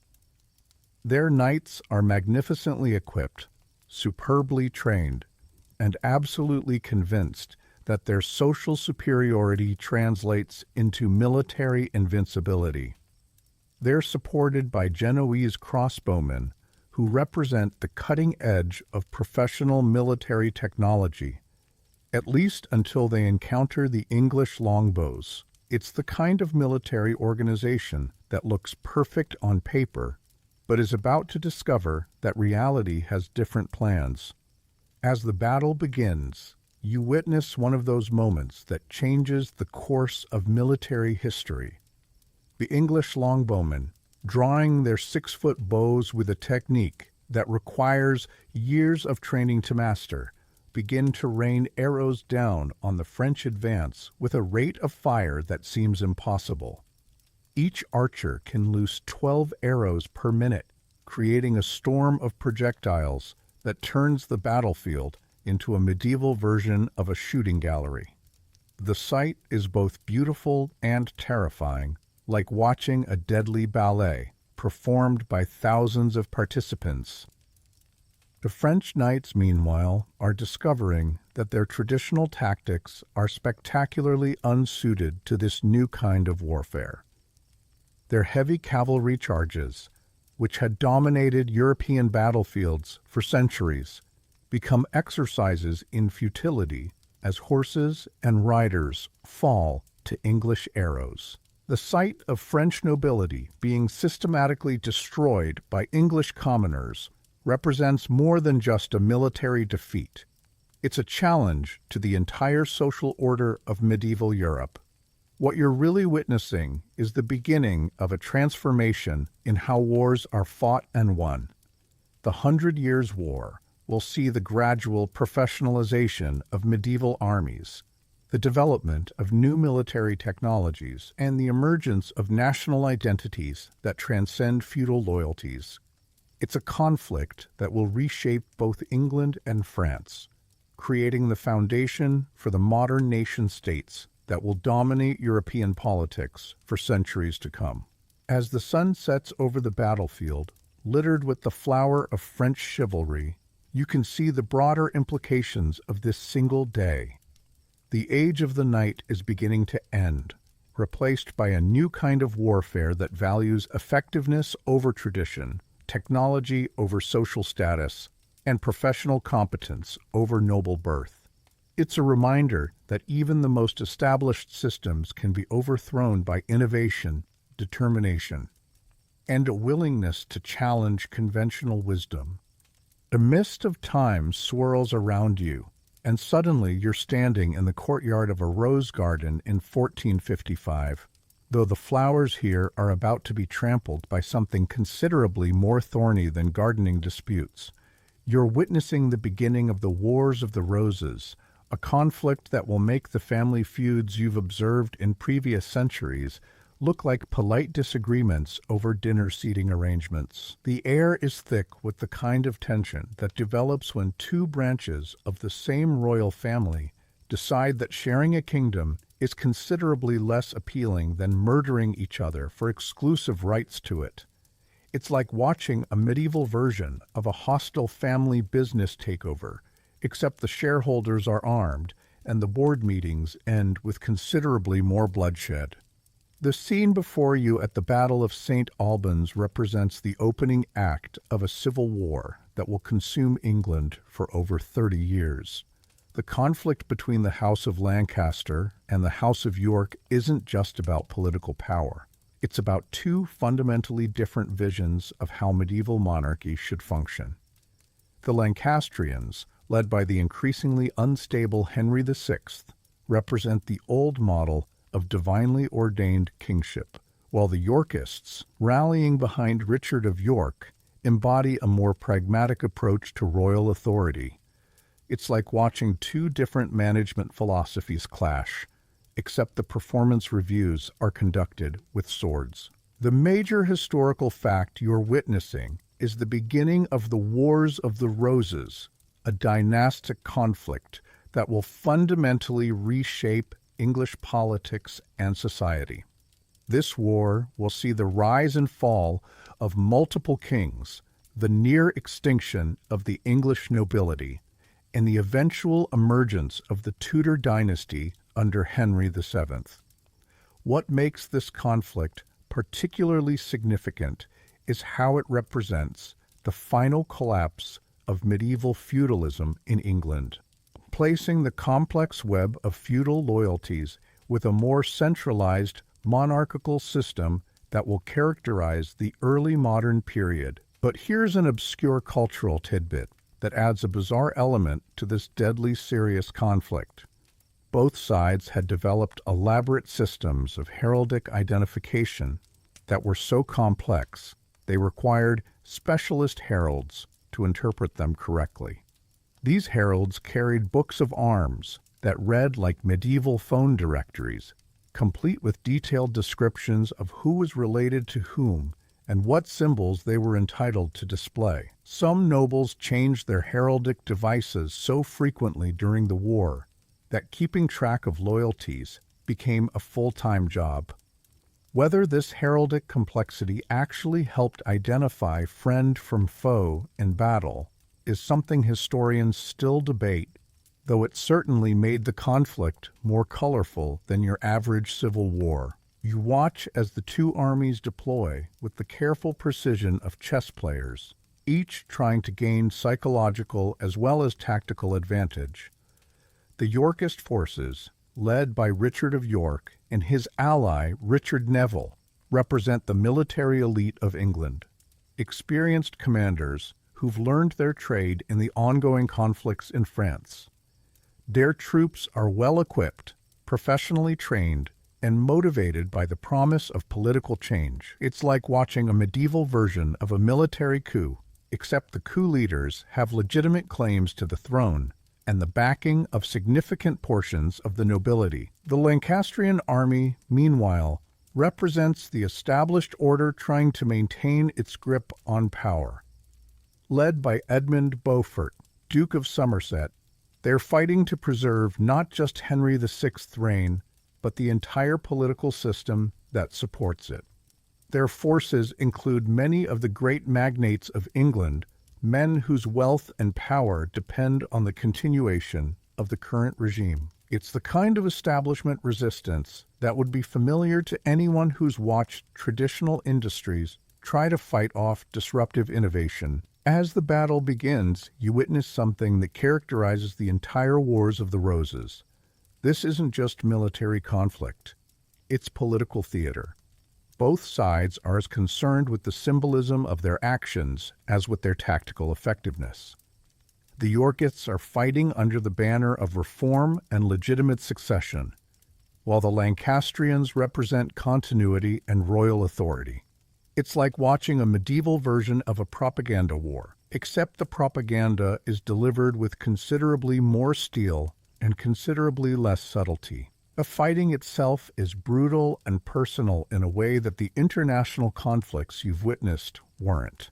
Their knights are magnificently equipped, superbly trained, and absolutely convinced that their social superiority translates into military invincibility. They're supported by Genoese crossbowmen who represent the cutting edge of professional military technology, at least until they encounter the English longbows. It's the kind of military organization that looks perfect on paper, but is about to discover that reality has different plans. As the battle begins, you witness one of those moments that changes the course of military history. The English longbowmen, drawing their 6-foot bows with a technique that requires years of training to master, begin to rain arrows down on the French advance with a rate of fire that seems impossible. Each archer can loose 12 arrows per minute, creating a storm of projectiles that turns the battlefield into a medieval version of a shooting gallery. The sight is both beautiful and terrifying, like watching a deadly ballet performed by thousands of participants. The French knights, meanwhile, are discovering that their traditional tactics are spectacularly unsuited to this new kind of warfare. Their heavy cavalry charges, which had dominated European battlefields for centuries, become exercises in futility as horses and riders fall to English arrows. The sight of French nobility being systematically destroyed by English commoners represents more than just a military defeat. It's a challenge to the entire social order of medieval Europe. What you're really witnessing is the beginning of a transformation in how wars are fought and won. The 100 Years' War will see the gradual professionalization of medieval armies, the development of new military technologies, and the emergence of national identities that transcend feudal loyalties. It's a conflict that will reshape both England and France, creating the foundation for the modern nation-states that will dominate European politics for centuries to come. As the sun sets over the battlefield, littered with the flower of French chivalry, you can see the broader implications of this single day. The age of the knight is beginning to end, replaced by a new kind of warfare that values effectiveness over tradition, technology over social status, and professional competence over noble birth. It's a reminder that even the most established systems can be overthrown by innovation, determination, and a willingness to challenge conventional wisdom. A mist of time swirls around you, and suddenly you're standing in the courtyard of a rose garden in 1455, though the flowers here are about to be trampled by something considerably more thorny than gardening disputes. You're witnessing the beginning of the Wars of the Roses, a conflict that will make the family feuds you've observed in previous centuries look like polite disagreements over dinner seating arrangements. The air is thick with the kind of tension that develops when two branches of the same royal family decide that sharing a kingdom is considerably less appealing than murdering each other for exclusive rights to it. It's like watching a medieval version of a hostile family business takeover, except the shareholders are armed and the board meetings end with considerably more bloodshed. The scene before you at the Battle of St. Albans represents the opening act of a civil war that will consume England for over 30 years. The conflict between the House of Lancaster and the House of York isn't just about political power. It's about two fundamentally different visions of how medieval monarchy should function. The Lancastrians, led by the increasingly unstable Henry VI, represent the old model of divinely ordained kingship, while the Yorkists, rallying behind Richard of York, embody a more pragmatic approach to royal authority. It's like watching two different management philosophies clash, except the performance reviews are conducted with swords. The major historical fact you're witnessing is the beginning of the Wars of the Roses, a dynastic conflict that will fundamentally reshape English politics and society. This war will see the rise and fall of multiple kings, the near extinction of the English nobility, and the eventual emergence of the Tudor dynasty under Henry VII. What makes this conflict particularly significant is how it represents the final collapse of medieval feudalism in England, placing the complex web of feudal loyalties with a more centralized monarchical system that will characterize the early modern period. But here's an obscure cultural tidbit that adds a bizarre element to this deadly serious conflict. Both sides had developed elaborate systems of heraldic identification that were so complex they required specialist heralds to interpret them correctly. These heralds carried books of arms that read like medieval phone directories, complete with detailed descriptions of who was related to whom and what symbols they were entitled to display. Some nobles changed their heraldic devices so frequently during the war that keeping track of loyalties became a full-time job. Whether this heraldic complexity actually helped identify friend from foe in battle is something historians still debate, though it certainly made the conflict more colorful than your average civil war. You watch as the two armies deploy with the careful precision of chess players, each trying to gain psychological as well as tactical advantage. The Yorkist forces, led by Richard of York and his ally Richard Neville, represent the military elite of England, experienced commanders who've learned their trade in the ongoing conflicts in France. Their troops are well-equipped, professionally trained, and motivated by the promise of political change. It's like watching a medieval version of a military coup, except the coup leaders have legitimate claims to the throne and the backing of significant portions of the nobility. The Lancastrian army, meanwhile, represents the established order trying to maintain its grip on power. Led by Edmund Beaufort, Duke of Somerset, they're fighting to preserve not just Henry VI's reign, but the entire political system that supports it. Their forces include many of the great magnates of England, men whose wealth and power depend on the continuation of the current regime. It's the kind of establishment resistance that would be familiar to anyone who's watched traditional industries try to fight off disruptive innovation. As the battle begins, you witness something that characterizes the entire Wars of the Roses. This isn't just military conflict. It's political theater. Both sides are as concerned with the symbolism of their actions as with their tactical effectiveness. The Yorkists are fighting under the banner of reform and legitimate succession, while the Lancastrians represent continuity and royal authority. It's like watching a medieval version of a propaganda war, except the propaganda is delivered with considerably more steel and considerably less subtlety. The fighting itself is brutal and personal in a way that the international conflicts you've witnessed weren't.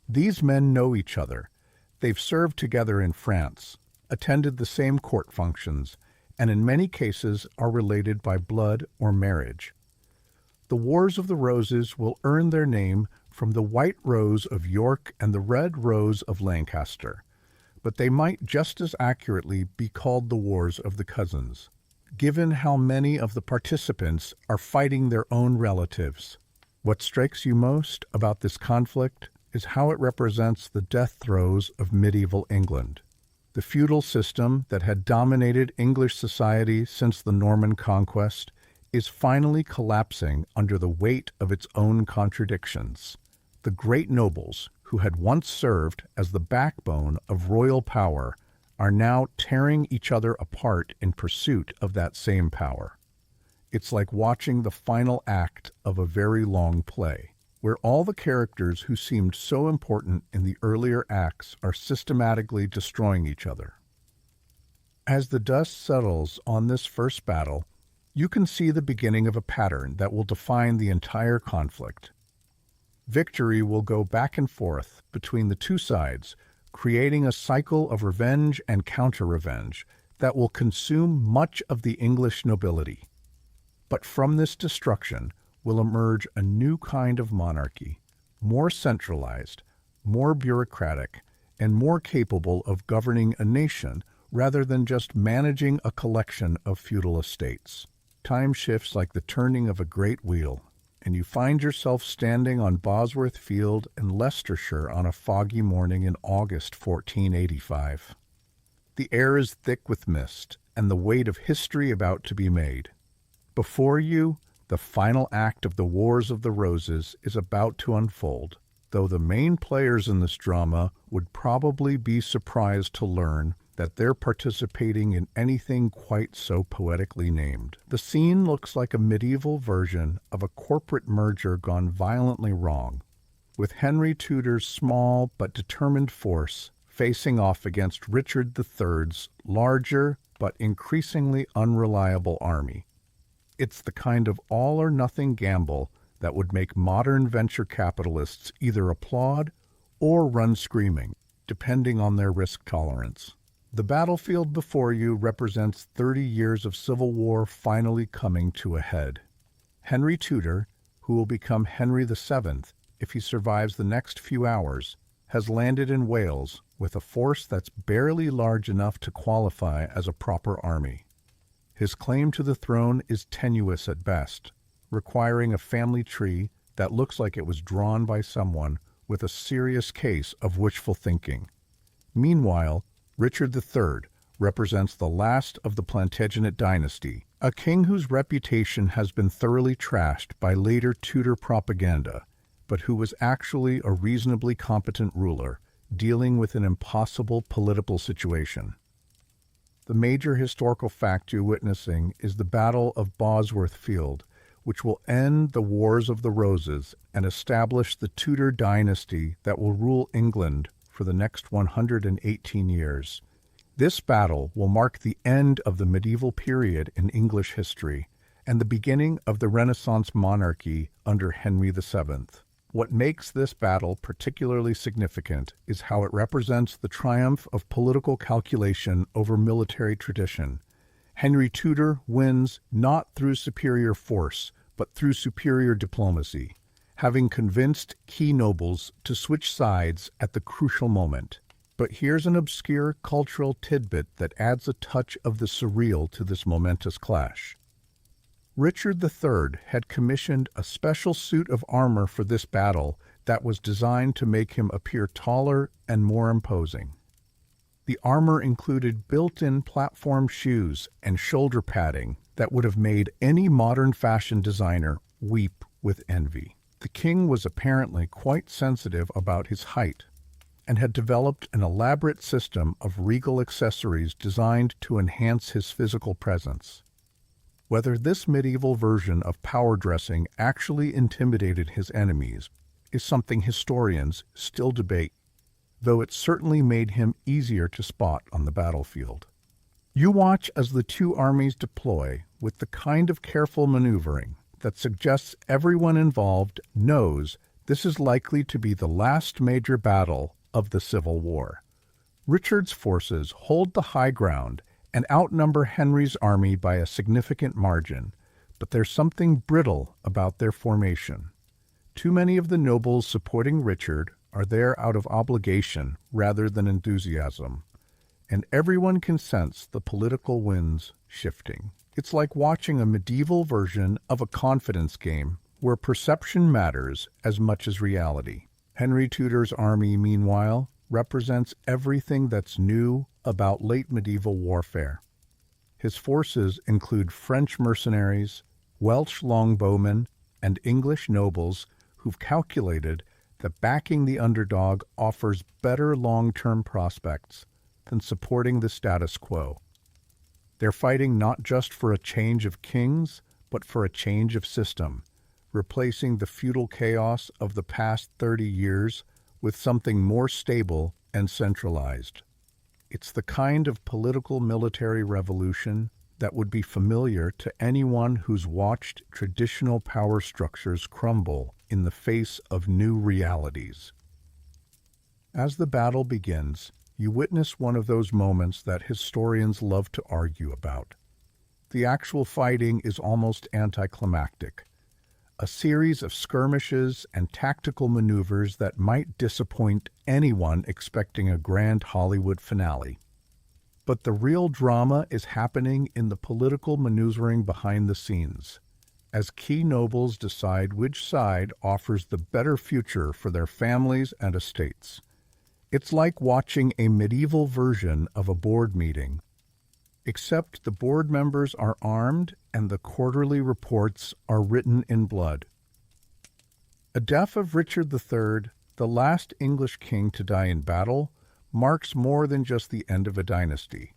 These men know each other. They've served together in France, attended the same court functions, and in many cases are related by blood or marriage. The Wars of the Roses will earn their name from the white rose of York and the red rose of Lancaster, but they might just as accurately be called the Wars of the Cousins, given how many of the participants are fighting their own relatives. What strikes you most about this conflict is how it represents the death throes of medieval England. The feudal system that had dominated English society since the Norman Conquest is finally collapsing under the weight of its own contradictions. The great nobles, who had once served as the backbone of royal power, are now tearing each other apart in pursuit of that same power. It's like watching the final act of a very long play, where all the characters who seemed so important in the earlier acts are systematically destroying each other. As the dust settles on this first battle, You can see the beginning of a pattern that will define the entire conflict. Victory will go back and forth between the two sides, creating a cycle of revenge and counter-revenge that will consume much of the English nobility. But from this destruction will emerge a new kind of monarchy, more centralized, more bureaucratic, and more capable of governing a nation rather than just managing a collection of feudal estates. Time shifts like the turning of a great wheel, and you find yourself standing on Bosworth Field in Leicestershire on a foggy morning in August 1485. The air is thick with mist and the weight of history about to be made. Before you, the final act of the Wars of the Roses is about to unfold, though the main players in this drama would probably be surprised to learn that they're participating in anything quite so poetically named. The scene looks like a medieval version of a corporate merger gone violently wrong, with Henry Tudor's small but determined force facing off against Richard III's larger but increasingly unreliable army. It's the kind of all-or-nothing gamble that would make modern venture capitalists either applaud or run screaming, depending on their risk tolerance. The battlefield before you represents 30 years of civil war finally coming to a head. Henry Tudor, who will become Henry VII if he survives the next few hours, has landed in Wales with a force that's barely large enough to qualify as a proper army. His claim to the throne is tenuous at best, requiring a family tree that looks like it was drawn by someone with a serious case of wishful thinking. Meanwhile, Richard III represents the last of the Plantagenet dynasty, a king whose reputation has been thoroughly trashed by later Tudor propaganda, but who was actually a reasonably competent ruler, dealing with an impossible political situation. The major historical fact you're witnessing is the Battle of Bosworth Field, which will end the Wars of the Roses and establish the Tudor dynasty that will rule England for the next 118 years. This battle will mark the end of the medieval period in English history and the beginning of the Renaissance monarchy under Henry VII. What makes this battle particularly significant is how it represents the triumph of political calculation over military tradition. Henry Tudor wins not through superior force, but through superior diplomacy, having convinced key nobles to switch sides at the crucial moment. But here's an obscure cultural tidbit that adds a touch of the surreal to this momentous clash. Richard III had commissioned a special suit of armor for this battle that was designed to make him appear taller and more imposing. The armor included built-in platform shoes and shoulder padding that would have made any modern fashion designer weep with envy. The king was apparently quite sensitive about his height and had developed an elaborate system of regal accessories designed to enhance his physical presence. Whether this medieval version of power dressing actually intimidated his enemies is something historians still debate, though it certainly made him easier to spot on the battlefield. You watch as the two armies deploy with the kind of careful maneuvering that suggests everyone involved knows this is likely to be the last major battle of the Civil War. Richard's forces hold the high ground and outnumber Henry's army by a significant margin, but there's something brittle about their formation. Too many of the nobles supporting Richard are there out of obligation rather than enthusiasm, and everyone can sense the political winds shifting. It's like watching a medieval version of a confidence game where perception matters as much as reality. Henry Tudor's army, meanwhile, represents everything that's new about late medieval warfare. His forces include French mercenaries, Welsh longbowmen, and English nobles who've calculated that backing the underdog offers better long-term prospects than supporting the status quo. They're fighting not just for a change of kings, but for a change of system, replacing the feudal chaos of the past 30 years with something more stable and centralized. It's the kind of political military revolution that would be familiar to anyone who's watched traditional power structures crumble in the face of new realities. As the battle begins, you witness one of those moments that historians love to argue about. The actual fighting is almost anticlimactic, a series of skirmishes and tactical maneuvers that might disappoint anyone expecting a grand Hollywood finale. But the real drama is happening in the political maneuvering behind the scenes, as key nobles decide which side offers the better future for their families and estates. It's like watching a medieval version of a board meeting, except the board members are armed and the quarterly reports are written in blood. The death of Richard III, the last English king to die in battle, marks more than just the end of a dynasty.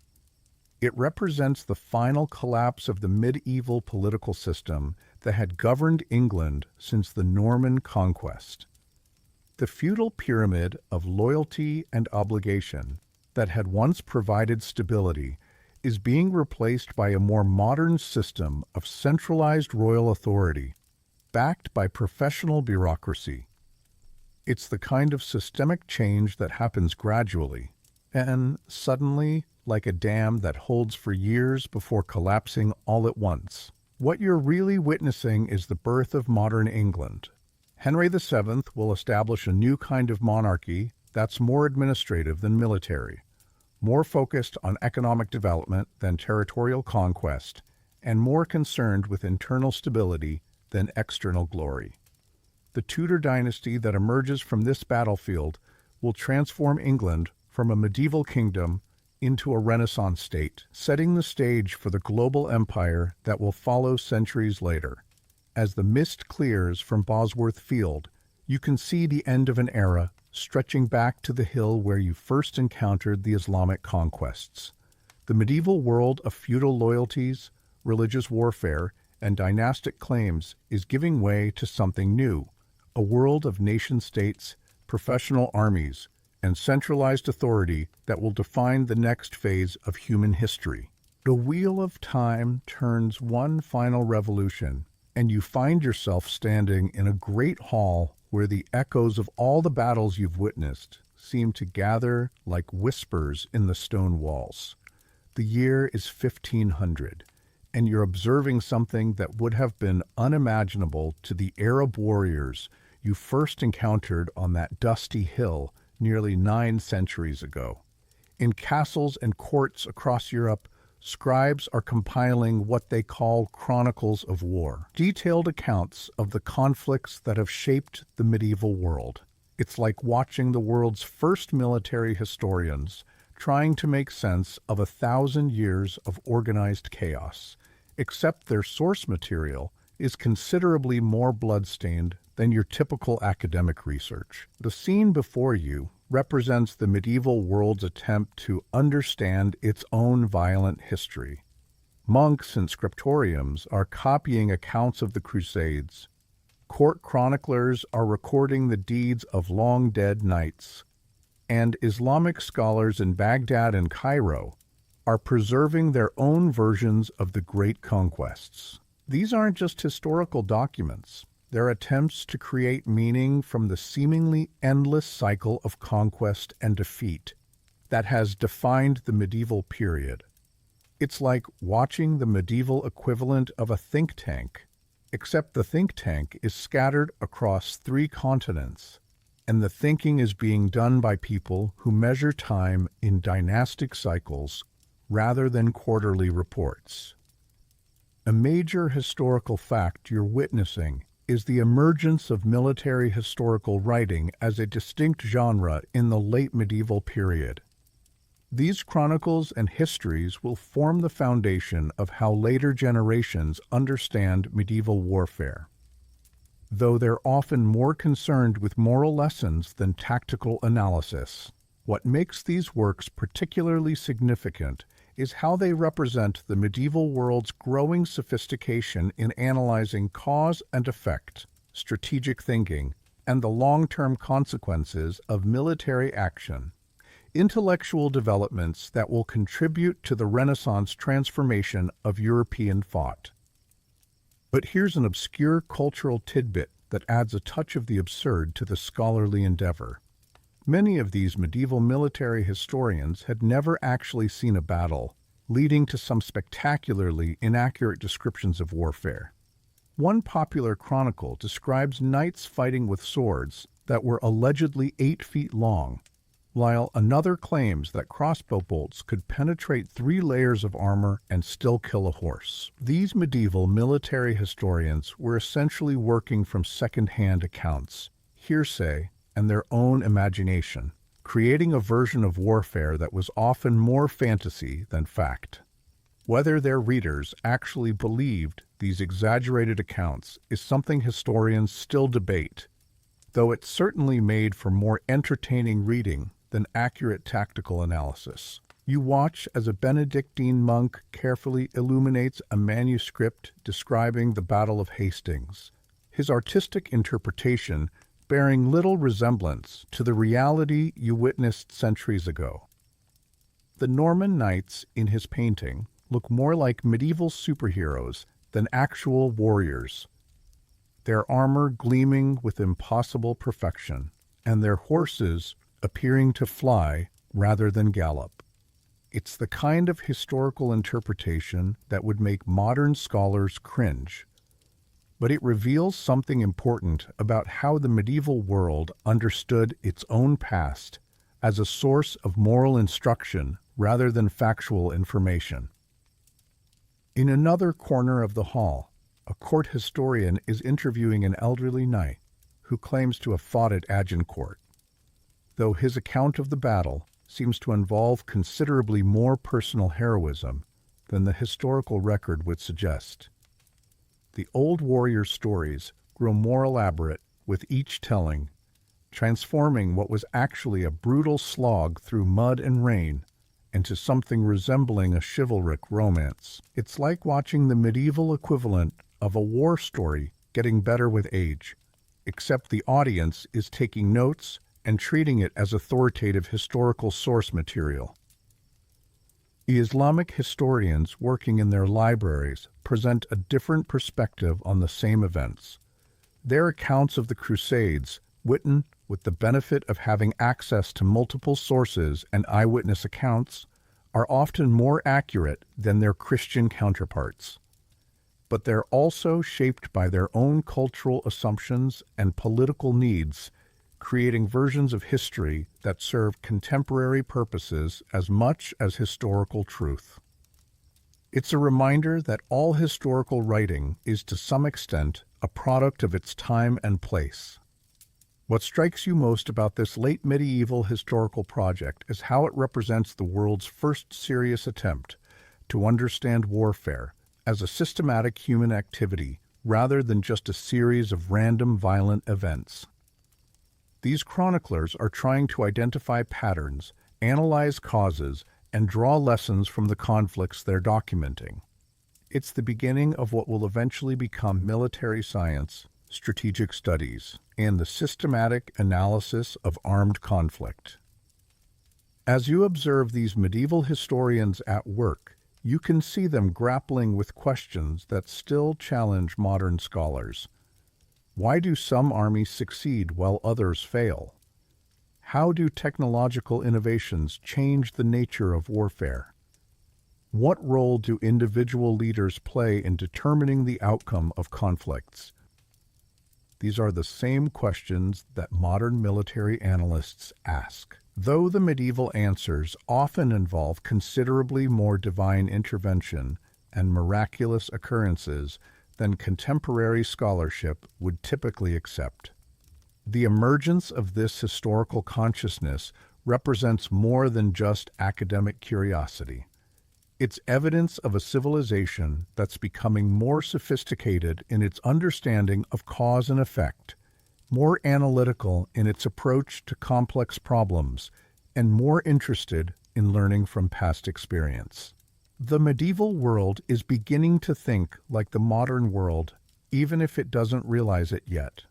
It represents the final collapse of the medieval political system that had governed England since the Norman Conquest. The feudal pyramid of loyalty and obligation that had once provided stability is being replaced by a more modern system of centralized royal authority, backed by professional bureaucracy. It's the kind of systemic change that happens gradually, and suddenly, like a dam that holds for years before collapsing all at once. What you're really witnessing is the birth of modern England. Henry VII will establish a new kind of monarchy that's more administrative than military, more focused on economic development than territorial conquest, and more concerned with internal stability than external glory. The Tudor dynasty that emerges from this battlefield will transform England from a medieval kingdom into a Renaissance state, setting the stage for the global empire that will follow centuries later. As the mist clears from Bosworth Field, you can see the end of an era stretching back to the hill where you first encountered the Islamic conquests. The medieval world of feudal loyalties, religious warfare, and dynastic claims is giving way to something new, a world of nation-states, professional armies, and centralized authority that will define the next phase of human history. The wheel of time turns one final revolution, and you find yourself standing in a great hall where the echoes of all the battles you've witnessed seem to gather like whispers in the stone walls. The year is 1500, and you're observing something that would have been unimaginable to the Arab warriors you first encountered on that dusty hill nearly 9 centuries ago. In castles and courts across Europe, scribes are compiling what they call chronicles of war, detailed accounts of the conflicts that have shaped the medieval world. It's like watching the world's first military historians trying to make sense of 1,000 years of organized chaos, except their source material is considerably more bloodstained than your typical academic research. The scene before you represents the medieval world's attempt to understand its own violent history. Monks and scriptoriums are copying accounts of the Crusades. Court chroniclers are recording the deeds of long-dead knights. And Islamic scholars in Baghdad and Cairo are preserving their own versions of the great conquests. These aren't just historical documents. They're attempts to create meaning from the seemingly endless cycle of conquest and defeat that has defined the medieval period. It's like watching the medieval equivalent of a think tank, except the think tank is scattered across 3 continents, and the thinking is being done by people who measure time in dynastic cycles rather than quarterly reports. A major historical fact you're witnessing is the emergence of military historical writing as a distinct genre in the late medieval period. These chronicles and histories will form the foundation of how later generations understand medieval warfare. Though they're often more concerned with moral lessons than tactical analysis, what makes these works particularly significant is how they represent the medieval world's growing sophistication in analyzing cause and effect, strategic thinking, and the long-term consequences of military action. intellectual developments that will contribute to the Renaissance transformation of European thought. But here's an obscure cultural tidbit that adds a touch of the absurd to the scholarly endeavor. Many of these medieval military historians had never actually seen a battle, leading to some spectacularly inaccurate descriptions of warfare. One popular chronicle describes knights fighting with swords that were allegedly 8 feet long, while another claims that crossbow bolts could penetrate 3 layers of armor and still kill a horse. These medieval military historians were essentially working from second-hand accounts, hearsay, and their own imagination, creating a version of warfare that was often more fantasy than fact. Whether their readers actually believed these exaggerated accounts is something historians still debate, though it certainly made for more entertaining reading than accurate tactical analysis. You watch as a Benedictine monk carefully illuminates a manuscript describing the Battle of Hastings, his artistic interpretation bearing little resemblance to the reality you witnessed centuries ago. The Norman knights in his painting look more like medieval superheroes than actual warriors, their armor gleaming with impossible perfection, and their horses appearing to fly rather than gallop. It's the kind of historical interpretation that would make modern scholars cringe, but it reveals something important about how the medieval world understood its own past as a source of moral instruction rather than factual information. In another corner of the hall, a court historian is interviewing an elderly knight who claims to have fought at Agincourt, though his account of the battle seems to involve considerably more personal heroism than the historical record would suggest. The old warrior stories grow more elaborate with each telling, transforming what was actually a brutal slog through mud and rain into something resembling a chivalric romance. It's like watching the medieval equivalent of a war story getting better with age, except the audience is taking notes and treating it as authoritative historical source material. The Islamic historians working in their libraries present a different perspective on the same events. Their accounts of the Crusades, written with the benefit of having access to multiple sources and eyewitness accounts, are often more accurate than their Christian counterparts. But they're also shaped by their own cultural assumptions and political needs, creating versions of history that serve contemporary purposes as much as historical truth. It's a reminder that all historical writing is to some extent a product of its time and place. What strikes you most about this late medieval historical project is how it represents the world's first serious attempt to understand warfare as a systematic human activity rather than just a series of random violent events. These chroniclers are trying to identify patterns, analyze causes, and draw lessons from the conflicts they're documenting. It's the beginning of what will eventually become military science, strategic studies, and the systematic analysis of armed conflict. As you observe these medieval historians at work, you can see them grappling with questions that still challenge modern scholars. Why do some armies succeed while others fail? How do technological innovations change the nature of warfare? What role do individual leaders play in determining the outcome of conflicts? These are the same questions that modern military analysts ask, though the medieval answers often involve considerably more divine intervention and miraculous occurrences than contemporary scholarship would typically accept. The emergence of this historical consciousness represents more than just academic curiosity. It's evidence of a civilization that's becoming more sophisticated in its understanding of cause and effect, more analytical in its approach to complex problems, and more interested in learning from past experience. The medieval world is beginning to think like the modern world, even if it doesn't realize it yet.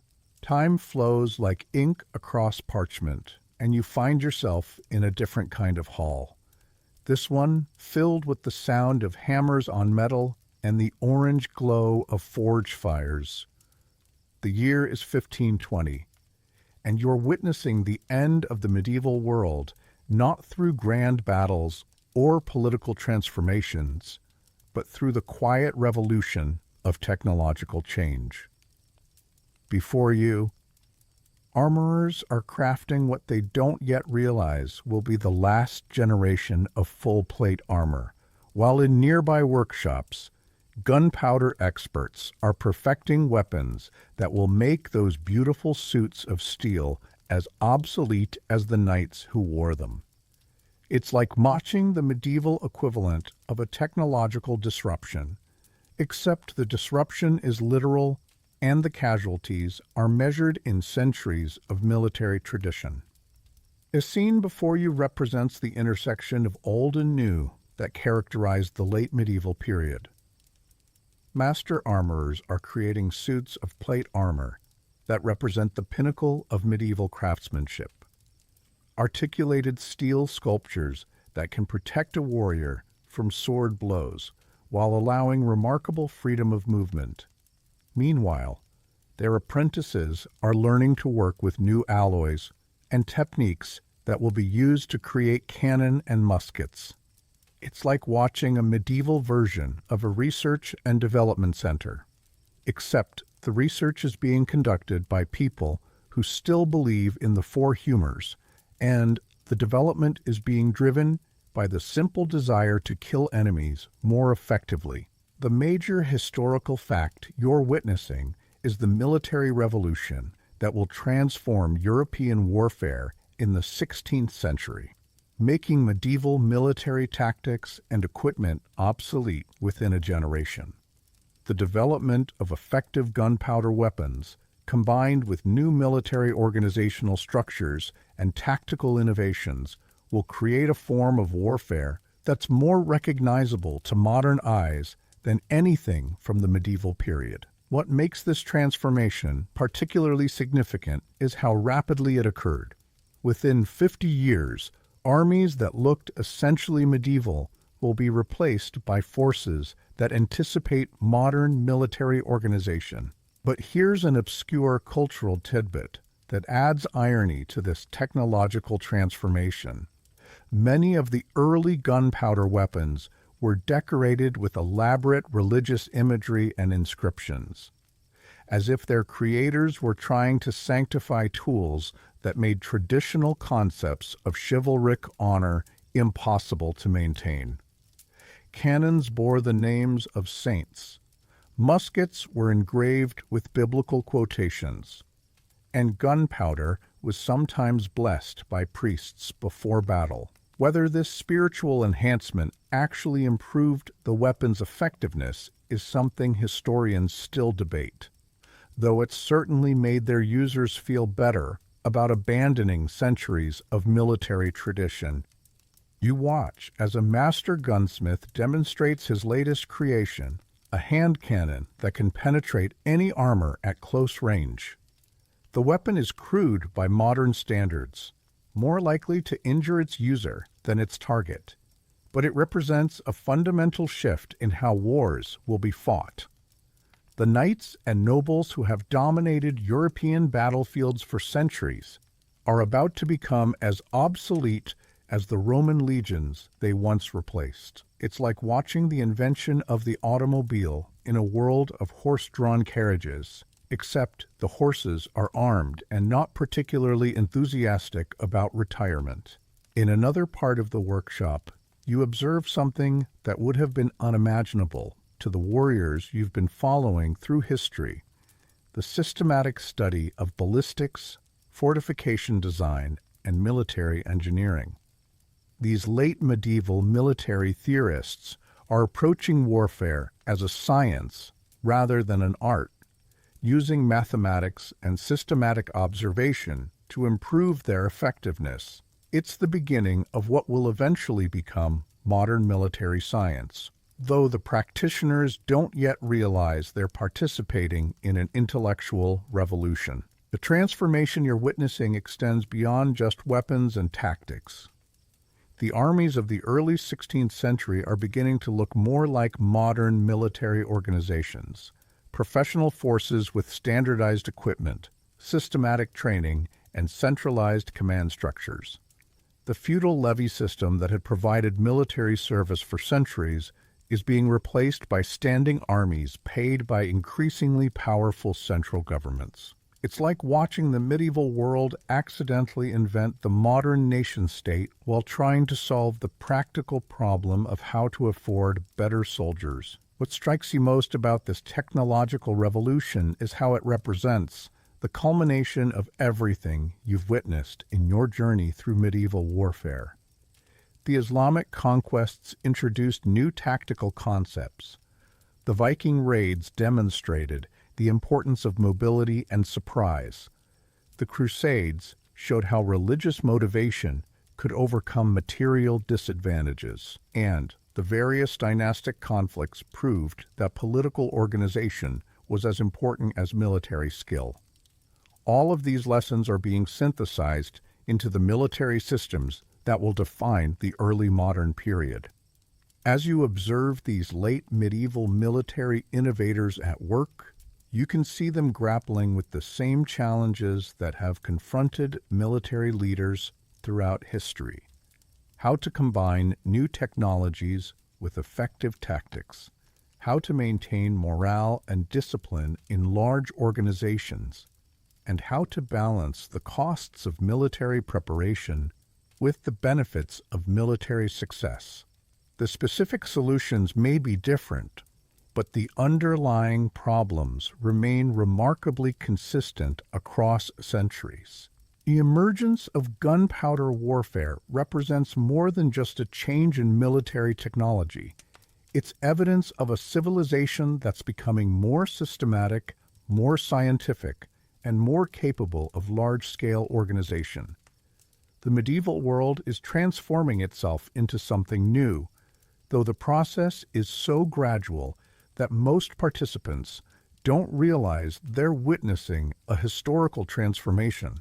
Time flows like ink across parchment, and you find yourself in a different kind of hall. This one filled with the sound of hammers on metal and the orange glow of forge fires. The year is 1520, and you're witnessing the end of the medieval world, not through grand battles or political transformations, but through the quiet revolution of technological change. Before you, armorers are crafting what they don't yet realize will be the last generation of full-plate armor, while in nearby workshops, gunpowder experts are perfecting weapons that will make those beautiful suits of steel as obsolete as the knights who wore them. It's like watching the medieval equivalent of a technological disruption, except the disruption is literal and the casualties are measured in centuries of military tradition. The scene before you represents the intersection of old and new that characterized the late medieval period. Master armorers are creating suits of plate armor that represent the pinnacle of medieval craftsmanship. Articulated steel sculptures that can protect a warrior from sword blows while allowing remarkable freedom of movement. Meanwhile, their apprentices are learning to work with new alloys and techniques that will be used to create cannon and muskets. It's like watching a medieval version of a research and development center, except the research is being conducted by people who still believe in the four humors, and the development is being driven by the simple desire to kill enemies more effectively. The major historical fact you're witnessing is the military revolution that will transform European warfare in the 16th century, making medieval military tactics and equipment obsolete within a generation. The development of effective gunpowder weapons, combined with new military organizational structures and tactical innovations, will create a form of warfare that's more recognizable to modern eyes than anything from the medieval period. What makes this transformation particularly significant is how rapidly it occurred. Within 50 years, armies that looked essentially medieval will be replaced by forces that anticipate modern military organization. But here's an obscure cultural tidbit that adds irony to this technological transformation. Many of the early gunpowder weapons were decorated with elaborate religious imagery and inscriptions, as if their creators were trying to sanctify tools that made traditional concepts of chivalric honor impossible to maintain. Cannons bore the names of saints, muskets were engraved with biblical quotations, and gunpowder was sometimes blessed by priests before battle. Whether this spiritual enhancement actually improved the weapon's effectiveness is something historians still debate, though it certainly made their users feel better about abandoning centuries of military tradition. You watch as a master gunsmith demonstrates his latest creation, a hand cannon that can penetrate any armor at close range. The weapon is crude by modern standards, more likely to injure its user than its target, but it represents a fundamental shift in how wars will be fought. The knights and nobles who have dominated European battlefields for centuries are about to become as obsolete as the Roman legions they once replaced. It's like watching the invention of the automobile in a world of horse-drawn carriages, except the horses are armed and not particularly enthusiastic about retirement. In another part of the workshop, you observe something that would have been unimaginable to the warriors you've been following through history: the systematic study of ballistics, fortification design, and military engineering. These late medieval military theorists are approaching warfare as a science rather than an art, using mathematics and systematic observation to improve their effectiveness. It's the beginning of what will eventually become modern military science, though the practitioners don't yet realize they're participating in an intellectual revolution. The transformation you're witnessing extends beyond just weapons and tactics. The armies of the early 16th century are beginning to look more like modern military organizations, professional forces with standardized equipment, systematic training, and centralized command structures. The feudal levy system that had provided military service for centuries is being replaced by standing armies paid by increasingly powerful central governments. It's like watching the medieval world accidentally invent the modern nation-state while trying to solve the practical problem of how to afford better soldiers. What strikes you most about this technological revolution is how it represents the culmination of everything you've witnessed in your journey through medieval warfare. The Islamic conquests introduced new tactical concepts. The Viking raids demonstrated the importance of mobility and surprise. The Crusades showed how religious motivation could overcome material disadvantages, and the various dynastic conflicts proved that political organization was as important as military skill. All of these lessons are being synthesized into the military systems that will define the early modern period. As you observe these late medieval military innovators at work, you can see them grappling with the same challenges that have confronted military leaders throughout history. How to combine new technologies with effective tactics. How to maintain morale and discipline in large organizations. And how to balance the costs of military preparation with the benefits of military success. The specific solutions may be different, but the underlying problems remain remarkably consistent across centuries. The emergence of gunpowder warfare represents more than just a change in military technology. It's evidence of a civilization that's becoming more systematic, more scientific, and more capable of large-scale organization. The medieval world is transforming itself into something new, though the process is so gradual that most participants don't realize they're witnessing a historical transformation.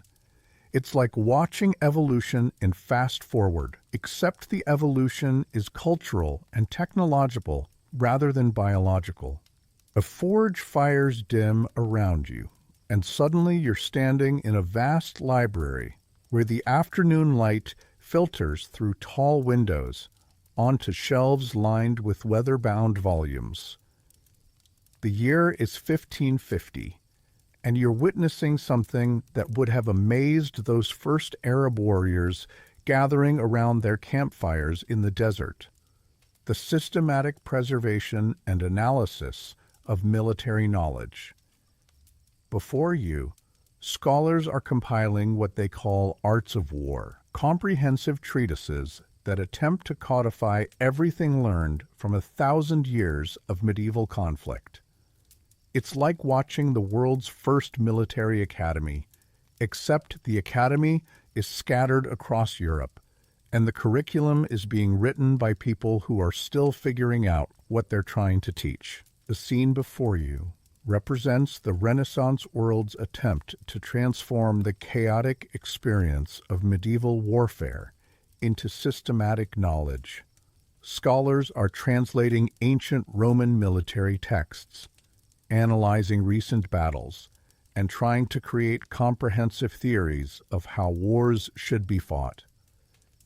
It's like watching evolution in fast forward, except the evolution is cultural and technological rather than biological. A forge fires dim around you, and suddenly you're standing in a vast library where the afternoon light filters through tall windows onto shelves lined with weather-bound volumes. The year is 1550, and you're witnessing something that would have amazed those first Arab warriors gathering around their campfires in the desert: the systematic preservation and analysis of military knowledge. Before you, scholars are compiling what they call arts of war, comprehensive treatises that attempt to codify everything learned from 1,000 years of medieval conflict. It's like watching the world's first military academy, except the academy is scattered across Europe, and the curriculum is being written by people who are still figuring out what they're trying to teach. The scene before you represents the Renaissance world's attempt to transform the chaotic experience of medieval warfare into systematic knowledge. Scholars are translating ancient Roman military texts, analyzing recent battles, and trying to create comprehensive theories of how wars should be fought.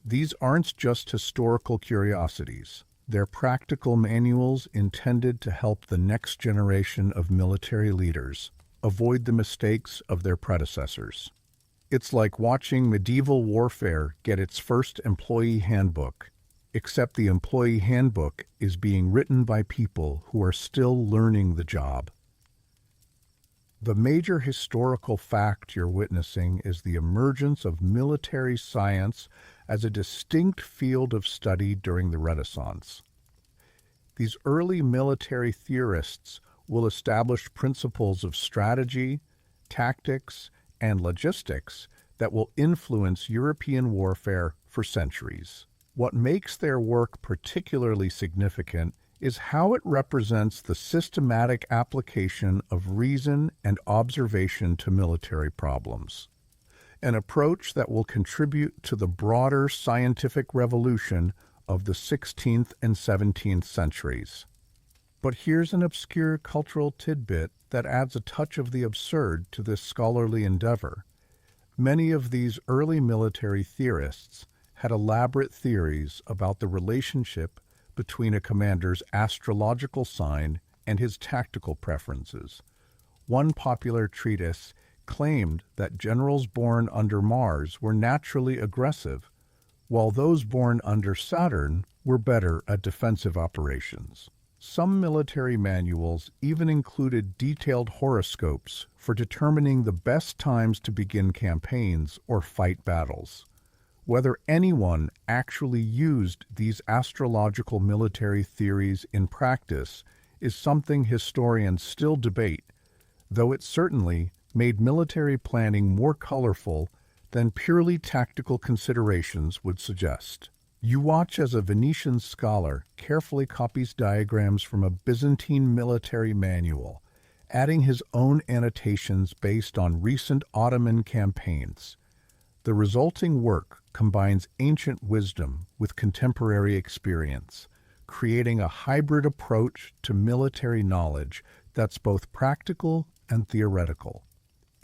These aren't just historical curiosities. They're practical manuals intended to help the next generation of military leaders avoid the mistakes of their predecessors. It's like watching medieval warfare get its first employee handbook, except the employee handbook is being written by people who are still learning the job. The major historical fact you're witnessing is the emergence of military science as a distinct field of study during the Renaissance. These early military theorists will establish principles of strategy, tactics, and logistics that will influence European warfare for centuries. What makes their work particularly significant is how it represents the systematic application of reason and observation to military problems, an approach that will contribute to the broader scientific revolution of the 16th and 17th centuries. But here's an obscure cultural tidbit that adds a touch of the absurd to this scholarly endeavor. Many of these early military theorists had elaborate theories about the relationship between a commander's astrological sign and his tactical preferences. One popular treatise claimed that generals born under Mars were naturally aggressive, while those born under Saturn were better at defensive operations. Some military manuals even included detailed horoscopes for determining the best times to begin campaigns or fight battles. Whether anyone actually used these astrological military theories in practice is something historians still debate, though it certainly made military planning more colorful than purely tactical considerations would suggest. You watch as a Venetian scholar carefully copies diagrams from a Byzantine military manual, adding his own annotations based on recent Ottoman campaigns. The resulting work combines ancient wisdom with contemporary experience, creating a hybrid approach to military knowledge that's both practical and theoretical.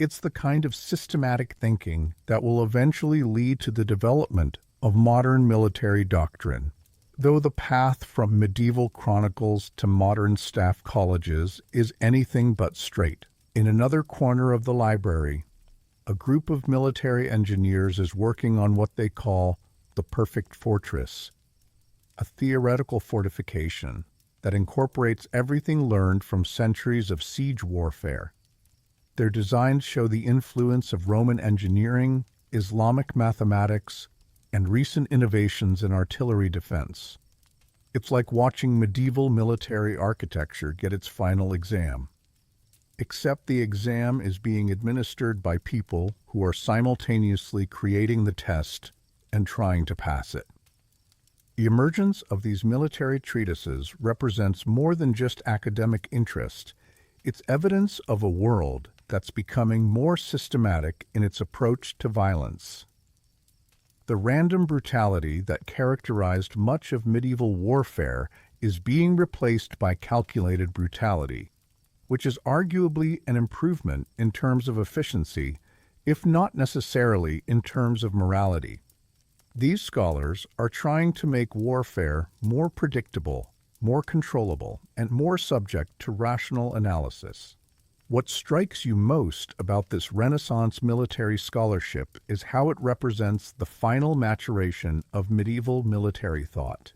It's the kind of systematic thinking that will eventually lead to the development of modern military doctrine. Though the path from medieval chronicles to modern staff colleges is anything but straight. In another corner of the library, a group of military engineers is working on what they call the perfect fortress, a theoretical fortification that incorporates everything learned from centuries of siege warfare. Their designs show the influence of Roman engineering, Islamic mathematics, and recent innovations in artillery defense. It's like watching medieval military architecture get its final exam. Except the exam is being administered by people who are simultaneously creating the test and trying to pass it. The emergence of these military treatises represents more than just academic interest. It's evidence of a world that's becoming more systematic in its approach to violence. The random brutality that characterized much of medieval warfare is being replaced by calculated brutality, which is arguably an improvement in terms of efficiency, if not necessarily in terms of morality. These scholars are trying to make warfare more predictable, more controllable, and more subject to rational analysis. What strikes you most about this Renaissance military scholarship is how it represents the final maturation of medieval military thought.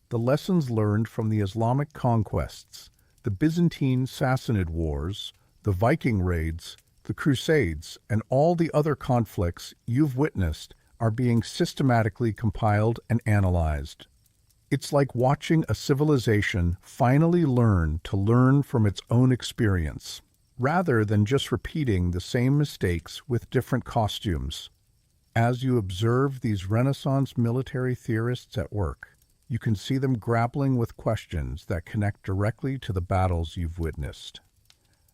The lessons learned from the Islamic conquests, the Byzantine Sassanid wars, the Viking raids, the Crusades, and all the other conflicts you've witnessed are being systematically compiled and analyzed. It's like watching a civilization finally learn to learn from its own experience, rather than just repeating the same mistakes with different costumes. As you observe these Renaissance military theorists at work, you can see them grappling with questions that connect directly to the battles you've witnessed.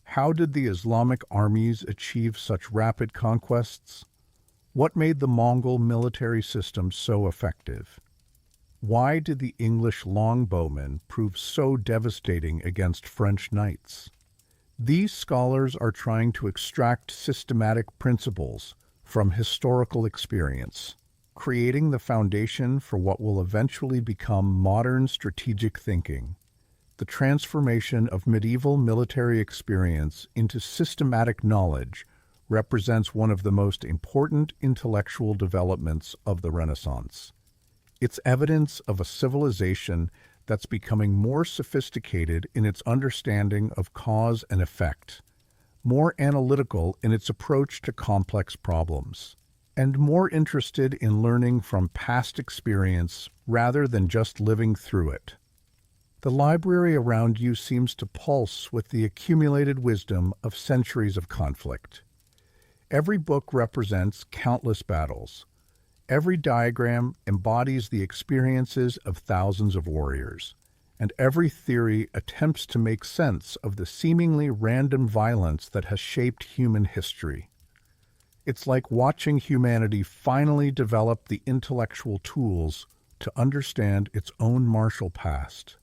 How did the Islamic armies achieve such rapid conquests? What made the Mongol military system so effective? Why did the English longbowmen prove so devastating against French knights? These scholars are trying to extract systematic principles from historical experience, creating the foundation for what will eventually become modern strategic thinking. The transformation of medieval military experience into systematic knowledge represents one of the most important intellectual developments of the Renaissance. It's evidence of a civilization that's becoming more sophisticated in its understanding of cause and effect, more analytical in its approach to complex problems, and more interested in learning from past experience rather than just living through it. The library around you seems to pulse with the accumulated wisdom of centuries of conflict. Every book represents countless battles. Every diagram embodies the experiences of thousands of warriors, and every theory attempts to make sense of the seemingly random violence that has shaped human history. It's like watching humanity finally develop the intellectual tools to understand its own martial past,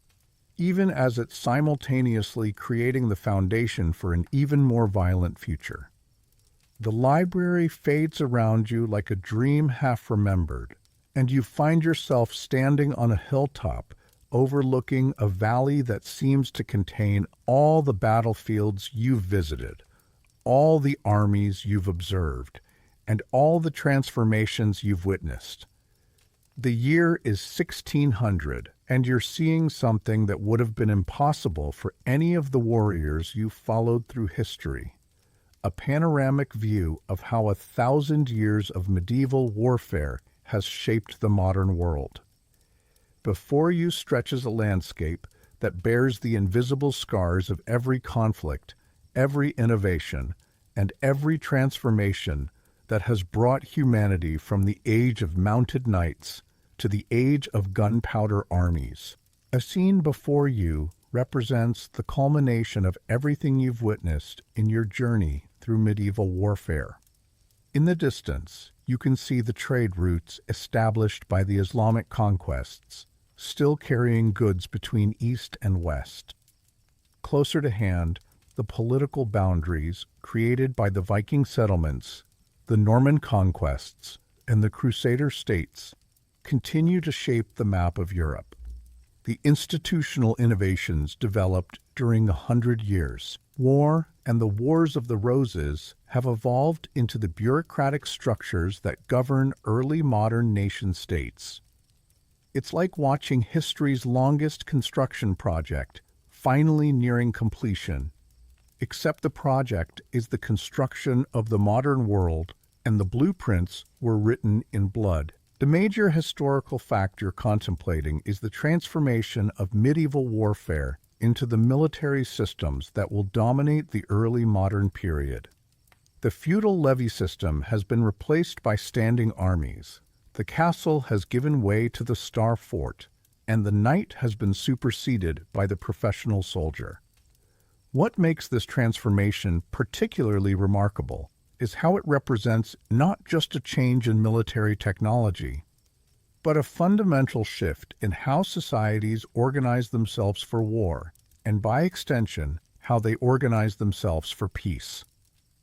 even as it's simultaneously creating the foundation for an even more violent future. The library fades around you like a dream half remembered, and you find yourself standing on a hilltop overlooking a valley that seems to contain all the battlefields you've visited, all the armies you've observed, and all the transformations you've witnessed. The year is 1600, and you're seeing something that would have been impossible for any of the warriors you followed through history. A panoramic view of how 1,000 years of medieval warfare has shaped the modern world. Before you stretches a landscape that bears the invisible scars of every conflict, every innovation, and every transformation that has brought humanity from the age of mounted knights to the age of gunpowder armies. A scene before you represents the culmination of everything you've witnessed in your journey through medieval warfare. In the distance, you can see the trade routes established by the Islamic conquests, still carrying goods between East and West. Closer to hand, the political boundaries created by the Viking settlements, the Norman conquests, and the Crusader states continue to shape the map of Europe. The institutional innovations developed during 100 years, war and the Wars of the Roses, have evolved into the bureaucratic structures that govern early modern nation-states. It's like watching history's longest construction project finally nearing completion, except the project is the construction of the modern world and the blueprints were written in blood. The major historical fact you're contemplating is the transformation of medieval warfare into the military systems that will dominate the early modern period. The feudal levy system has been replaced by standing armies. The castle has given way to the star fort, and the knight has been superseded by the professional soldier. What makes this transformation particularly remarkable is how it represents not just a change in military technology, but a fundamental shift in how societies organize themselves for war, and by extension, how they organize themselves for peace.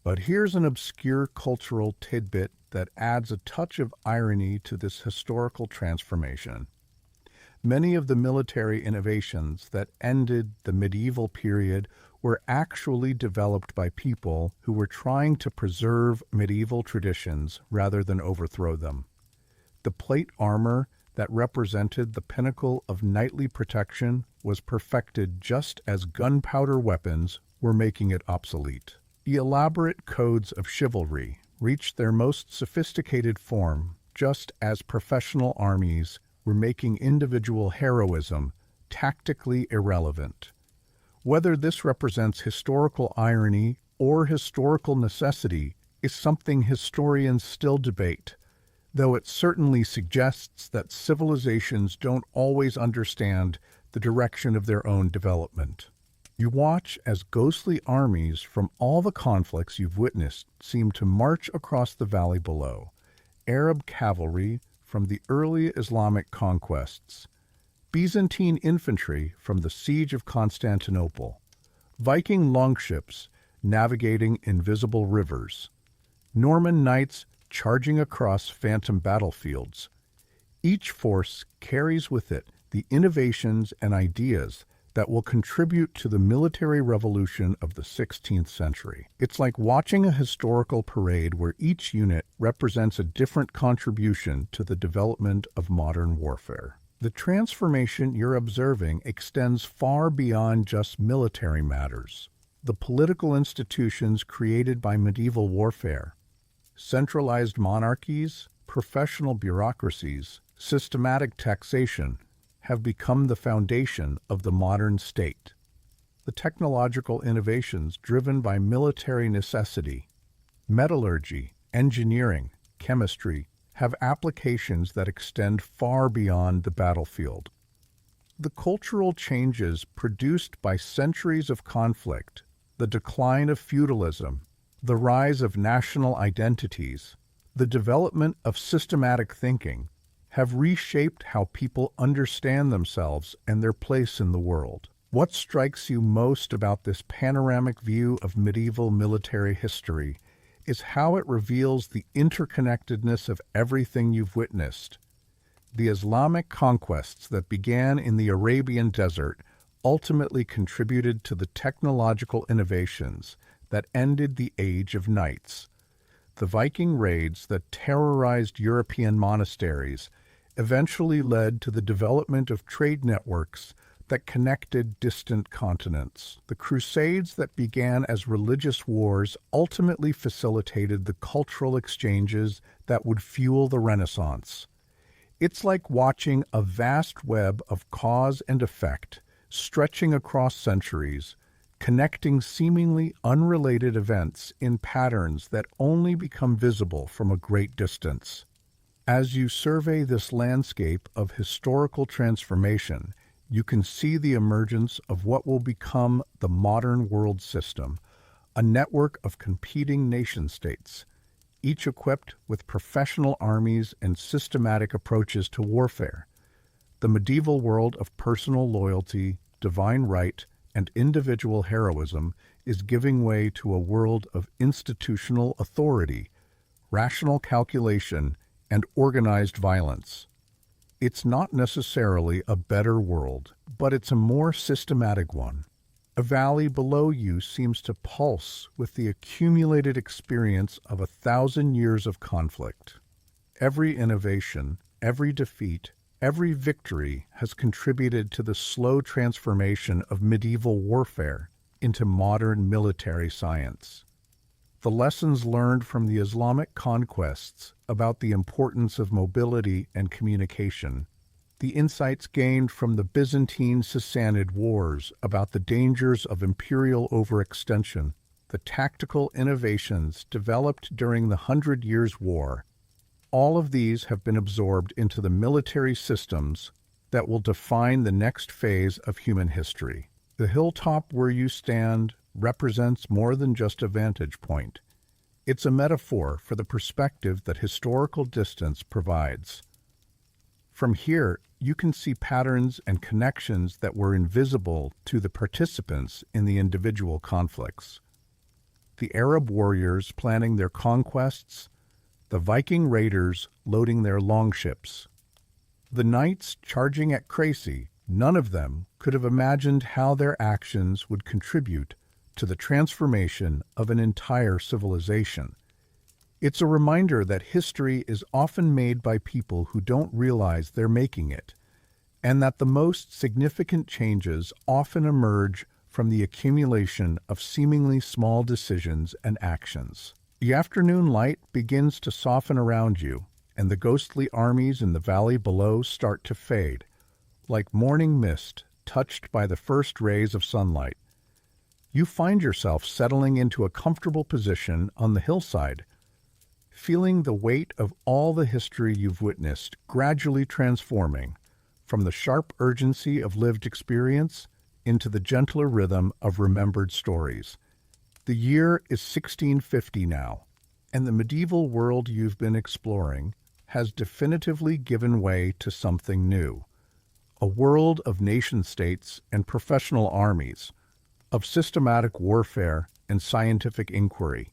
But here's an obscure cultural tidbit that adds a touch of irony to this historical transformation. Many of the military innovations that ended the medieval period were actually developed by people who were trying to preserve medieval traditions rather than overthrow them. The plate armor that represented the pinnacle of knightly protection was perfected just as gunpowder weapons were making it obsolete. The elaborate codes of chivalry reached their most sophisticated form just as professional armies were making individual heroism tactically irrelevant. Whether this represents historical irony or historical necessity is something historians still debate, though it certainly suggests that civilizations don't always understand the direction of their own development. You watch as ghostly armies from all the conflicts you've witnessed seem to march across the valley below. Arab cavalry from the early Islamic conquests, Byzantine infantry from the siege of Constantinople, Viking longships navigating invisible rivers, Norman knights charging across phantom battlefields. Each force carries with it the innovations and ideas that will contribute to the military revolution of the 16th century. It's like watching a historical parade where each unit represents a different contribution to the development of modern warfare. The transformation you're observing extends far beyond just military matters. The political institutions created by medieval warfare, centralized monarchies, professional bureaucracies, systematic taxation, have become the foundation of the modern state. The technological innovations driven by military necessity, metallurgy, engineering, chemistry, have applications that extend far beyond the battlefield. The cultural changes produced by centuries of conflict, the decline of feudalism, the rise of national identities, the development of systematic thinking, have reshaped how people understand themselves and their place in the world. What strikes you most about this panoramic view of medieval military history is how it reveals the interconnectedness of everything you've witnessed. The Islamic conquests that began in the Arabian desert ultimately contributed to the technological innovations that ended the Age of Knights. The Viking raids that terrorized European monasteries eventually led to the development of trade networks that connected distant continents. The Crusades that began as religious wars ultimately facilitated the cultural exchanges that would fuel the Renaissance. It's like watching a vast web of cause and effect stretching across centuries, connecting seemingly unrelated events in patterns that only become visible from a great distance. As you survey this landscape of historical transformation, you can see the emergence of what will become the modern world system, a network of competing nation-states, each equipped with professional armies and systematic approaches to warfare. The medieval world of personal loyalty, divine right, and individual heroism is giving way to a world of institutional authority, rational calculation, and organized violence. It's not necessarily a better world, but it's a more systematic one. A valley below you seems to pulse with the accumulated experience of 1,000 years of conflict. Every innovation, every defeat, every victory has contributed to the slow transformation of medieval warfare into modern military science. The lessons learned from the Islamic conquests about the importance of mobility and communication, the insights gained from the Byzantine Sassanid wars about the dangers of imperial overextension, the tactical innovations developed during the Hundred Years' War, all of these have been absorbed into the military systems that will define the next phase of human history. The hilltop where you stand represents more than just a vantage point. It's a metaphor for the perspective that historical distance provides. From here, you can see patterns and connections that were invisible to the participants in the individual conflicts. The Arab warriors planning their conquests, the Viking raiders loading their longships, the knights charging at Crusades. None of them could have imagined how their actions would contribute to the transformation of an entire civilization. It's a reminder that history is often made by people who don't realize they're making it, and that the most significant changes often emerge from the accumulation of seemingly small decisions and actions. The afternoon light begins to soften around you, and the ghostly armies in the valley below start to fade, like morning mist touched by the first rays of sunlight. You find yourself settling into a comfortable position on the hillside, feeling the weight of all the history you've witnessed gradually transforming from the sharp urgency of lived experience into the gentler rhythm of remembered stories. The year is 1650 now, and the medieval world you've been exploring has definitively given way to something new. A world of nation-states and professional armies, of systematic warfare and scientific inquiry,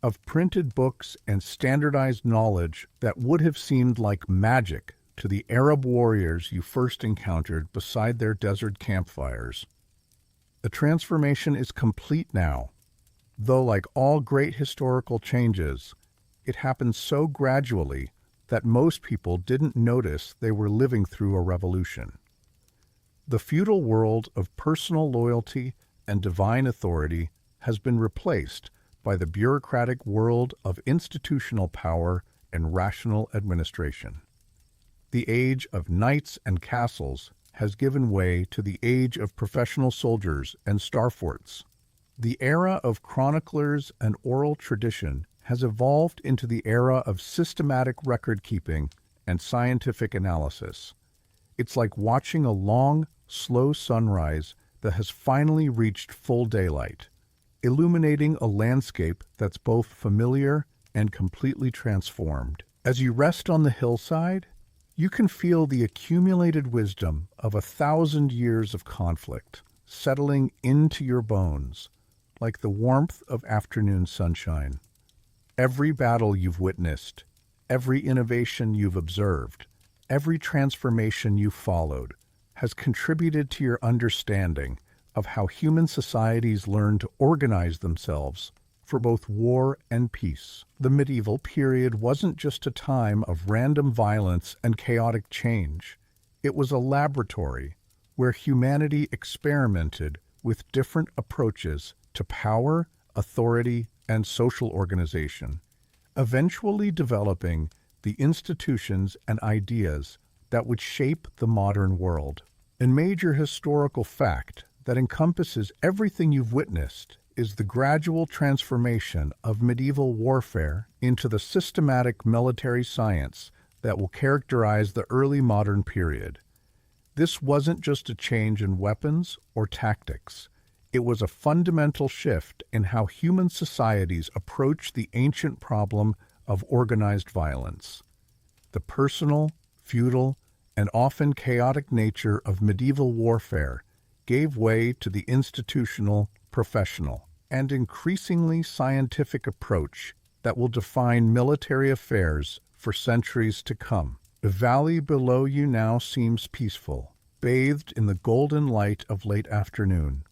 of printed books and standardized knowledge that would have seemed like magic to the Arab warriors you first encountered beside their desert campfires. The transformation is complete now, though like all great historical changes, it happened so gradually that most people didn't notice they were living through a revolution. The feudal world of personal loyalty and divine authority has been replaced by the bureaucratic world of institutional power and rational administration. The age of knights and castles has given way to the age of professional soldiers and star forts. The era of chroniclers and oral tradition has evolved into the era of systematic record-keeping and scientific analysis. It's like watching a long, slow sunrise that has finally reached full daylight, illuminating a landscape that's both familiar and completely transformed. As you rest on the hillside, you can feel the accumulated wisdom of 1,000 years of conflict settling into your bones like the warmth of afternoon sunshine. Every battle you've witnessed, every innovation you've observed, every transformation you've followed has contributed to your understanding of how human societies learn to organize themselves for both war and peace. The medieval period wasn't just a time of random violence and chaotic change. It was a laboratory where humanity experimented with different approaches to power, authority, and social organization, eventually developing the institutions and ideas that would shape the modern world. A major historical fact that encompasses everything you've witnessed is the gradual transformation of medieval warfare into the systematic military science that will characterize the early modern period. This wasn't just a change in weapons or tactics. It was a fundamental shift in how human societies approach the ancient problem of organized violence. The personal, feudal, and often chaotic nature of medieval warfare gave way to the institutional, professional, and increasingly scientific approach that will define military affairs for centuries to come. The valley below you now seems peaceful, bathed in the golden light of late afternoon.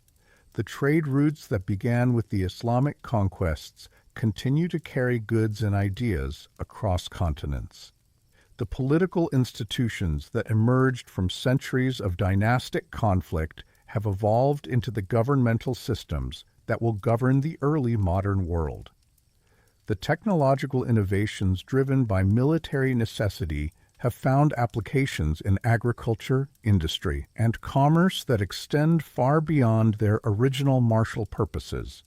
The trade routes that began with the Islamic conquests continue to carry goods and ideas across continents. The political institutions that emerged from centuries of dynastic conflict have evolved into the governmental systems that will govern the early modern world. The technological innovations driven by military necessity have found applications in agriculture, industry, and commerce that extend far beyond their original martial purposes.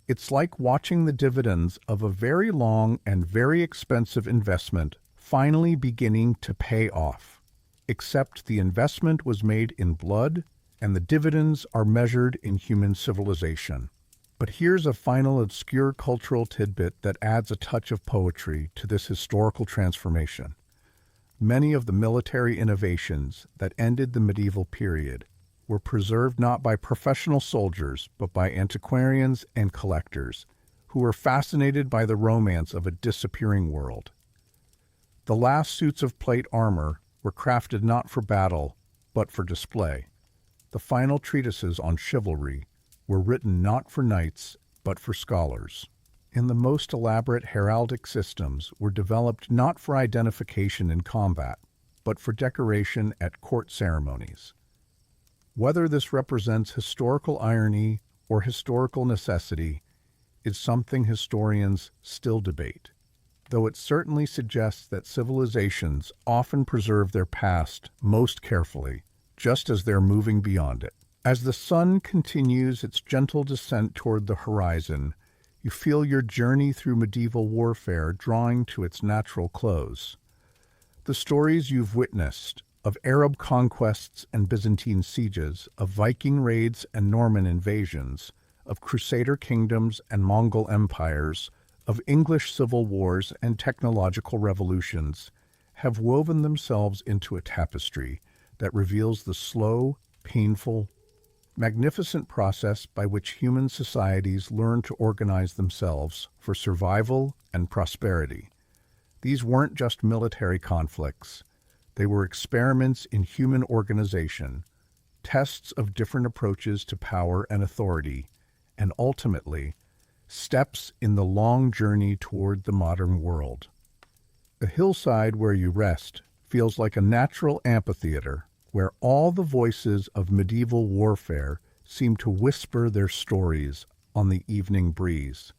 It's like watching the dividends of a very long and very expensive investment finally beginning to pay off, except the investment was made in blood and the dividends are measured in human civilization. But here's a final obscure cultural tidbit that adds a touch of poetry to this historical transformation. Many of the military innovations that ended the medieval period were preserved not by professional soldiers, but by antiquarians and collectors who were fascinated by the romance of a disappearing world. The last suits of plate armor were crafted not for battle, but for display. The final treatises on chivalry were written not for knights, but for scholars. And the most elaborate heraldic systems were developed not for identification in combat, but for decoration at court ceremonies. Whether this represents historical irony or historical necessity is something historians still debate, though it certainly suggests that civilizations often preserve their past most carefully, just as they're moving beyond it. As the sun continues its gentle descent toward the horizon, you feel your journey through medieval warfare drawing to its natural close. The stories you've witnessed of Arab conquests and Byzantine sieges, of Viking raids and Norman invasions, of Crusader kingdoms and Mongol empires, of English civil wars and technological revolutions, have woven themselves into a tapestry that reveals the slow, painful, magnificent process by which human societies learn to organize themselves for survival and prosperity. These weren't just military conflicts. They were experiments in human organization, tests of different approaches to power and authority, and ultimately, steps in the long journey toward the modern world. The hillside where you rest feels like a natural amphitheater where all the voices of medieval warfare seem to whisper their stories on the evening breeze.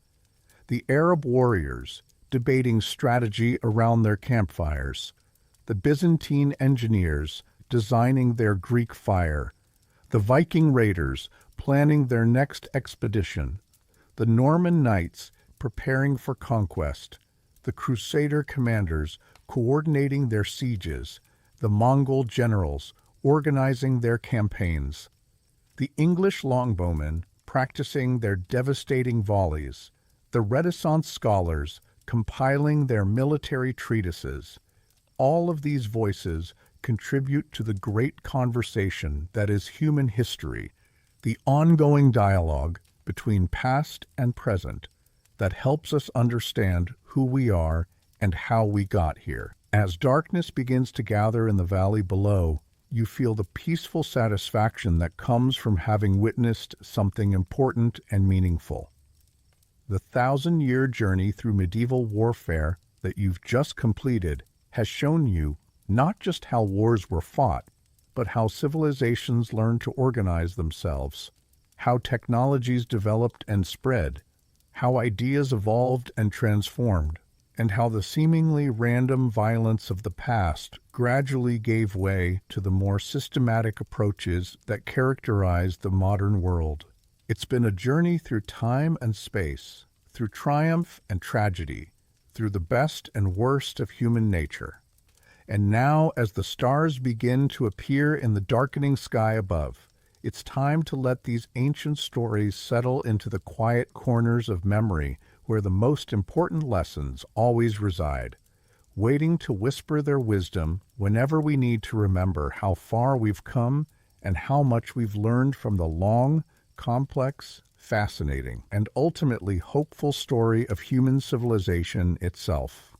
The Arab warriors debating strategy around their campfires, the Byzantine engineers designing their Greek fire, the Viking raiders planning their next expedition, the Norman knights preparing for conquest, the Crusader commanders coordinating their sieges, the Mongol generals organizing their campaigns. The English longbowmen practicing their devastating volleys, the Renaissance scholars compiling their military treatises. All of these voices contribute to the great conversation that is human history, the ongoing dialogue between past and present that helps us understand who we are and how we got here. As darkness begins to gather in the valley below, you feel the peaceful satisfaction that comes from having witnessed something important and meaningful. The 1,000-year journey through medieval warfare that you've just completed has shown you not just how wars were fought, but how civilizations learned to organize themselves, how technologies developed and spread, how ideas evolved and transformed, and how the seemingly random violence of the past gradually gave way to the more systematic approaches that characterize the modern world. It's been a journey through time and space, through triumph and tragedy, through the best and worst of human nature. And now, as the stars begin to appear in the darkening sky above, it's time to let these ancient stories settle into the quiet corners of memory where the most important lessons always reside, waiting to whisper their wisdom whenever we need to remember how far we've come and how much we've learned from the long, complex, fascinating, and ultimately hopeful story of human civilization itself.